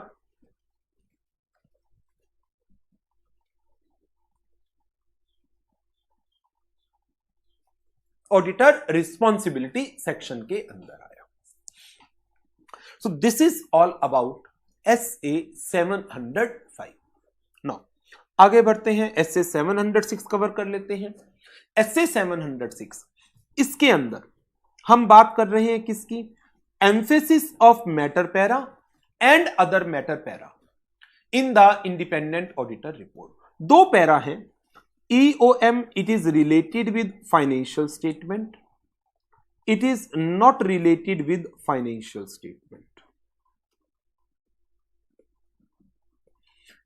ऑडिटर रिस्पॉन्सिबिलिटी सेक्शन के अंदर आया। सो this is all about SA 705। Now आगे बढ़ते हैं, SA 706 कवर कर लेते हैं। SA 706 इसके अंदर हम बात कर रहे हैं किसकी, emphasis of matter para and other matter para in the independent auditor report. दो पैरा हैं, EOM it is related with financial statement, it is not related with financial statement,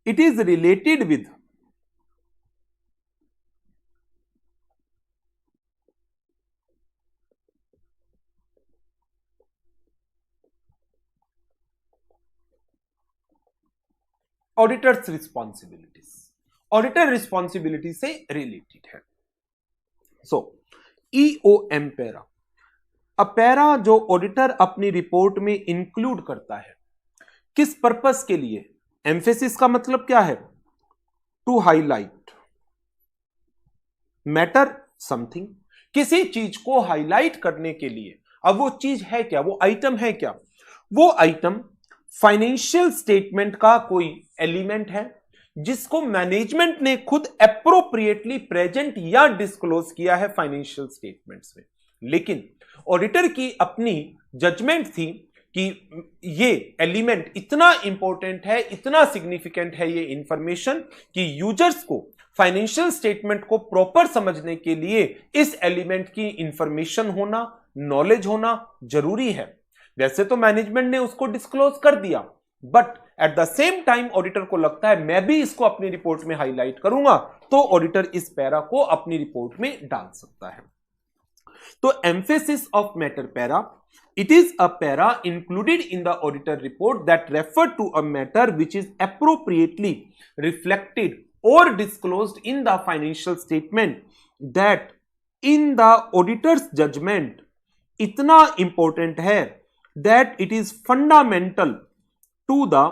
it is related with auditors responsibilities, auditor responsibility से related है। सो EOM para, अब para जो auditor अपनी report में include करता है, किस पर्पस के लिए, एम्फेसिस का मतलब क्या है, टू हाईलाइट मैटर समथिंग, किसी चीज को हाईलाइट करने के लिए। अब वो चीज है क्या, वो आइटम है क्या, वो आइटम फाइनेंशियल स्टेटमेंट का कोई एलिमेंट है जिसको मैनेजमेंट ने खुद एप्रोप्रिएटली प्रेजेंट या डिस्क्लोज किया है फाइनेंशियल स्टेटमेंट्स में। लेकिन ऑडिटर की अपनी जजमेंट थी कि ये एलिमेंट इतना इंपॉर्टेंट है, इतना सिग्निफिकेंट है ये इंफॉर्मेशन कि यूजर्स को फाइनेंशियल स्टेटमेंट को प्रॉपर समझने के लिए इस एलिमेंट की इंफॉर्मेशन होना, नॉलेज होना जरूरी है। वैसे तो मैनेजमेंट ने उसको डिस्क्लोज कर दिया, but at the same time auditor को लगता है मैं भी इसको अपनी रिपोर्ट में हाईलाइट करूंगा, तो ऑडिटर इस पैरा को अपनी रिपोर्ट में डाल सकता है। तो emphasis of matter para, it is a para included in the auditor report that refer to a matter which is appropriately reflected or disclosed in the financial statement, that in the auditor's judgment इतना important है that it is fundamental to the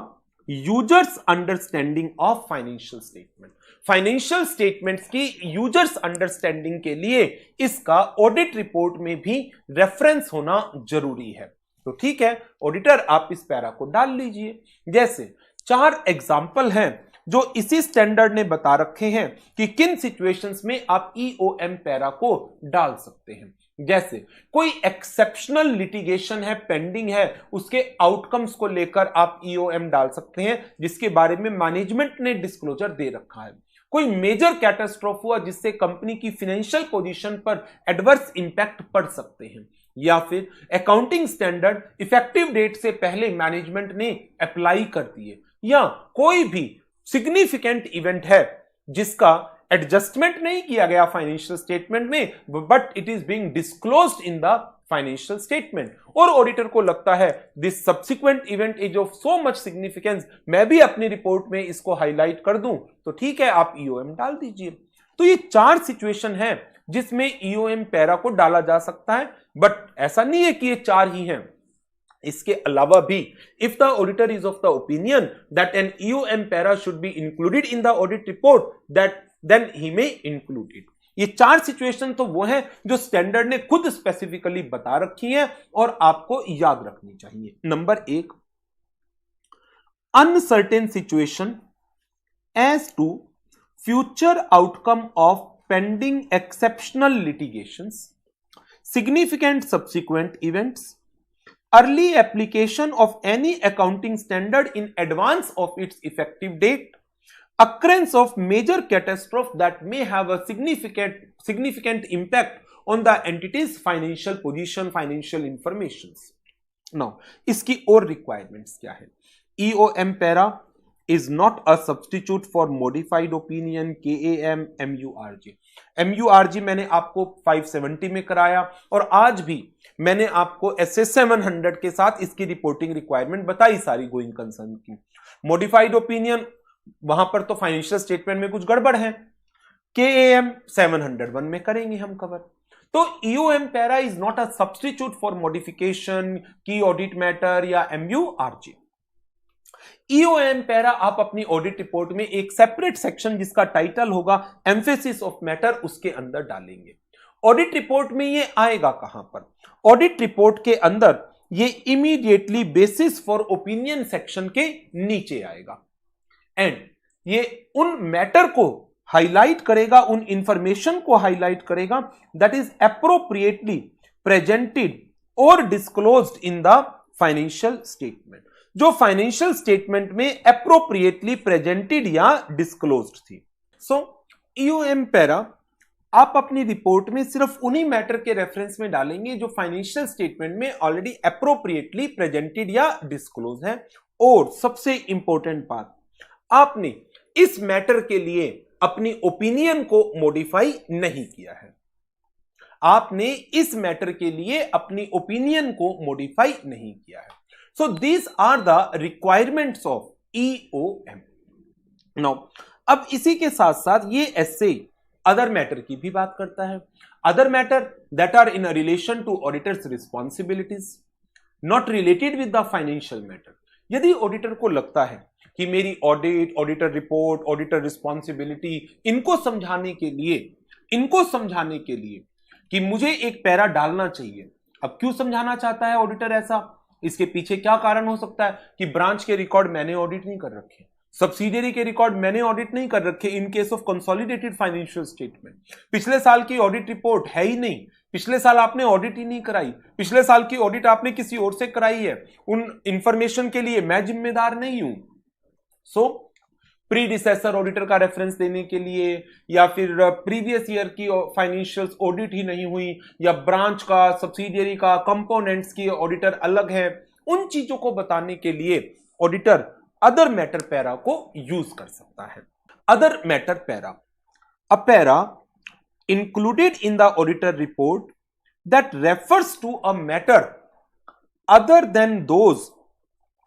user's understanding of financial statement। Financial statements की users understanding के लिए इसका audit report में भी reference होना जरूरी है। तो ठीक है ऑडिटर, आप इस पैरा को डाल लीजिए। जैसे 4 एग्जाम्पल हैं जो इसी स्टैंडर्ड ने बता रखे हैं कि किन सिचुएशंस में आप ईओएम पैरा को डाल सकते हैं। जैसे कोई एक्सेप्शनल लिटिगेशन है, पेंडिंग है, उसके आउटकम्स को लेकर आप ईओएम डाल सकते हैं जिसके बारे में मैनेजमेंट ने डिस्क्लोजर दे रखा है। कोई मेजर कैटास्ट्रोफ हुआ जिससे कंपनी की फाइनेंशियल पोजीशन पर एडवर्स इंपैक्ट पड़ सकते हैं, या फिर अकाउंटिंग स्टैंडर्ड इफेक्टिव डेट से पहले मैनेजमेंट ने अप्लाई कर दिए, या कोई भी सिग्निफिकेंट इवेंट है जिसका एडजस्टमेंट नहीं किया गया फाइनेंशियल स्टेटमेंट में, but it is being disclosed in the financial statement, और ऑडिटर को लगता है this subsequent event is of so much significance, मैं भी अपनी रिपोर्ट में इसको हाईलाइट कर दूं, तो ठीक है आप ईओएम डाल दीजिए। तो ये 4 सिचुएशन है जिसमें ईओएम पैरा को डाला जा सकता है, बट ऐसा नहीं है कि ये 4 ही हैं। इसके अलावा भी if the auditor is of the opinion that an EOM para should be included in the audit report, that then he may include it. ये 4 सिचुएशन तो वो हैं जो स्टैंडर्ड ने खुद स्पेसिफिकली बता रखी हैं और आपको याद रखनी चाहिए। Number 1, uncertain situation as to future outcome of pending exceptional litigations, significant subsequent events, early application of any accounting standard in advance of its effective date, occurrence of major catastrophe that may have a significant impact on the entity's financial position, financial informations। Now, इसकी और requirements क्या है? EOM para is not a substitute for modified opinion, KAM, MURG। MURG मैंने आपको 570 में कराया और आज भी मैंने आपको SA 700 के साथ इसकी रिपोर्टिंग रिक्वायरमेंट बताई सारी गोइंग कंसर्न की। मॉडिफाइड ओपिनियन वहां पर तो फाइनेंशियल स्टेटमेंट में कुछ गड़बड़ है, KAM 701 में करेंगे हम कवर। तो EOM para is not a substitute for modification की ऑडिट मैटर या MURG। EOM पैरा आप अपनी ऑडिट रिपोर्ट में एक सेपरेट सेक्शन जिसका टाइटल होगा एम्फेसिस ऑफ मैटर, उसके अंदर डालेंगे। ऑडिट रिपोर्ट में ये आएगा कहां पर? ऑडिट रिपोर्ट के अंदर ये immediately basis for opinion section के नीचे आएगा, एंड ये उन मैटर को हाईलाइट करेगा, उन इंफॉर्मेशन को हाईलाइट करेगा दैट इज एप्रोप्रिएटली प्रेजेंटेड और disclosed in the financial statement, जो फाइनेंशियल स्टेटमेंट में एप्रोप्रिएटली प्रेजेंटेड या डिस्क्लोज्ड थी। सो EOM पैरा आप अपनी रिपोर्ट में सिर्फ उन्हीं मैटर के रेफरेंस में डालेंगे जो फाइनेंशियल स्टेटमेंट में ऑलरेडी एप्रोप्रिएटली प्रेजेंटेड या डिस्क्लोज है। और सबसे इंपॉर्टेंट बात, आपने इस मैटर के लिए अपनी ओपिनियन को मॉडिफाई नहीं किया है। आपने इस मैटर के लिए अपनी ओपिनियन को मॉडिफाई नहीं किया है। So these are the requirements of EOM। Now अब इसी के साथ साथ ये एस्से अदर मैटर की भी बात करता है। Other matter that are in relation to auditor's responsibilities, not related with the financial matter. यदि ऑडिटर को लगता है कि मेरी audit, auditor report, auditor responsibility, इनको समझाने के लिए कि मुझे एक पैरा डालना चाहिए। अब क्यों समझाना चाहता है ऑडिटर ऐसा? इसके पीछे क्या कारण हो सकता है कि ब्रांच के रिकॉर्ड मैंने ऑडिट नहीं कर रखे, सब्सिडियरी के रिकॉर्ड मैंने ऑडिट नहीं कर रखे इन case of consolidated financial statement. पिछले साल की ऑडिट रिपोर्ट है ही नहीं, पिछले साल आपने ऑडिट ही नहीं कराई, पिछले साल की ऑडिट आपने किसी और से कराई है, उन इंफॉर्मेशन के लिए मैं जिम्मेदार नहीं हूं। सो प्रीडिसेसर ऑडिटर का रेफरेंस देने के लिए, या फिर प्रीवियस ईयर की फाइनेंशियल्स ऑडिट ही नहीं हुई, या ब्रांच का, सब्सिडियरी का, कंपोनेंट्स की ऑडिटर अलग है, उन चीजों को बताने के लिए ऑडिटर अदर मैटर पैरा को यूज कर सकता है। Other matter para, a para included in the auditor report that refers to a matter other than those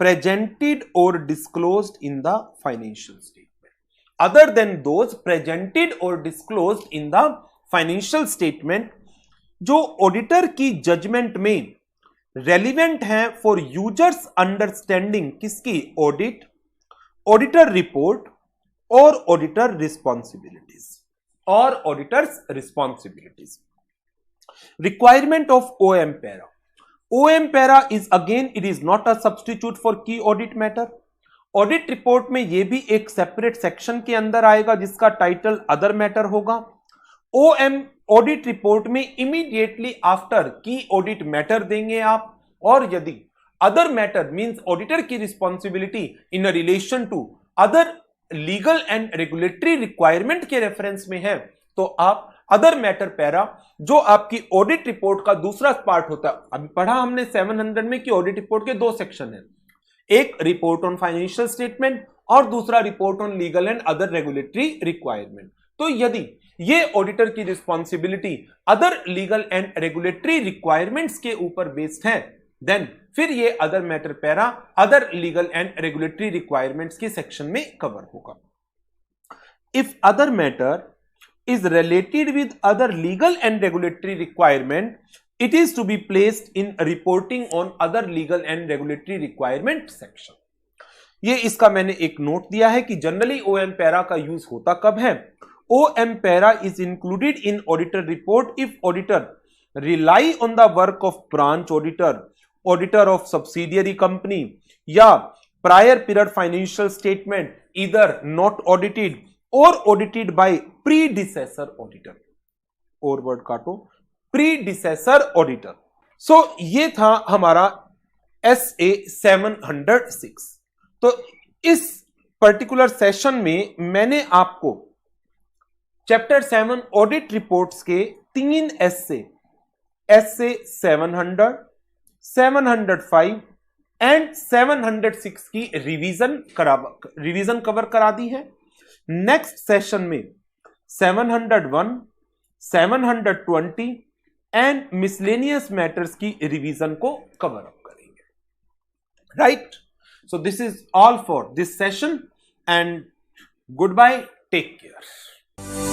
presented or disclosed in the financial statement. Other than those presented or disclosed in the financial statement, जो auditor की judgment में relevant है for users understanding किसकी, audit, auditor report और auditor responsibilities और auditors responsibilities. Requirement of OM para, OM para is again it is not a substitute for key audit matter. Audit report में यह भी एक separate section के अंदर आएगा जिसका टाइटल अदर मैटर होगा। ओएम ऑडिट रिपोर्ट में immediately after key audit matter देंगे आप, और यदि अदर मैटर मींस ऑडिटर की responsibility in relation to other legal and regulatory requirement के रेफरेंस में है, तो आप अदर मैटर पैरा जो आपकी ऑडिट रिपोर्ट का दूसरा पार्ट होता है, अभी पढ़ा हमने 700 में कि ऑडिट रिपोर्ट के दो सेक्शन हैं, एक रिपोर्ट ऑन फाइनेंशियल स्टेटमेंट और दूसरा report on legal and other regulatory requirement. तो यदि ये ऑडिटर की responsibility other legal and regulatory requirements के ऊपर बेस्ड है, देन फिर ये other matter para other legal and regulatory requirements के सेक्शन में कवर होगा। If other matter is related with other legal and regulatory requirement, it is to be placed in reporting on other legal and regulatory requirement section. ये इसका मैंने एक note दिया है कि जनरली ओएम पैरा का यूज होता कब है। OM para is included in auditor report if auditor rely on the work of branch auditor, auditor of subsidiary company, या prior period financial statement either not audited और audited by predecessor auditor, और word काटो, predecessor auditor. So ये था हमारा SA 706। तो इस particular session में मैंने आपको चैप्टर 7 ऑडिट रिपोर्ट्स के 3 SA 700, 705 एंड 706 की रिवीजन कवर करा दी है। नेक्स्ट सेशन में 701, 720 एंड मिसलेनियस मैटर्स की रिवीजन को कवर अप करेंगे। Right, so this is all for this session and goodbye, take care.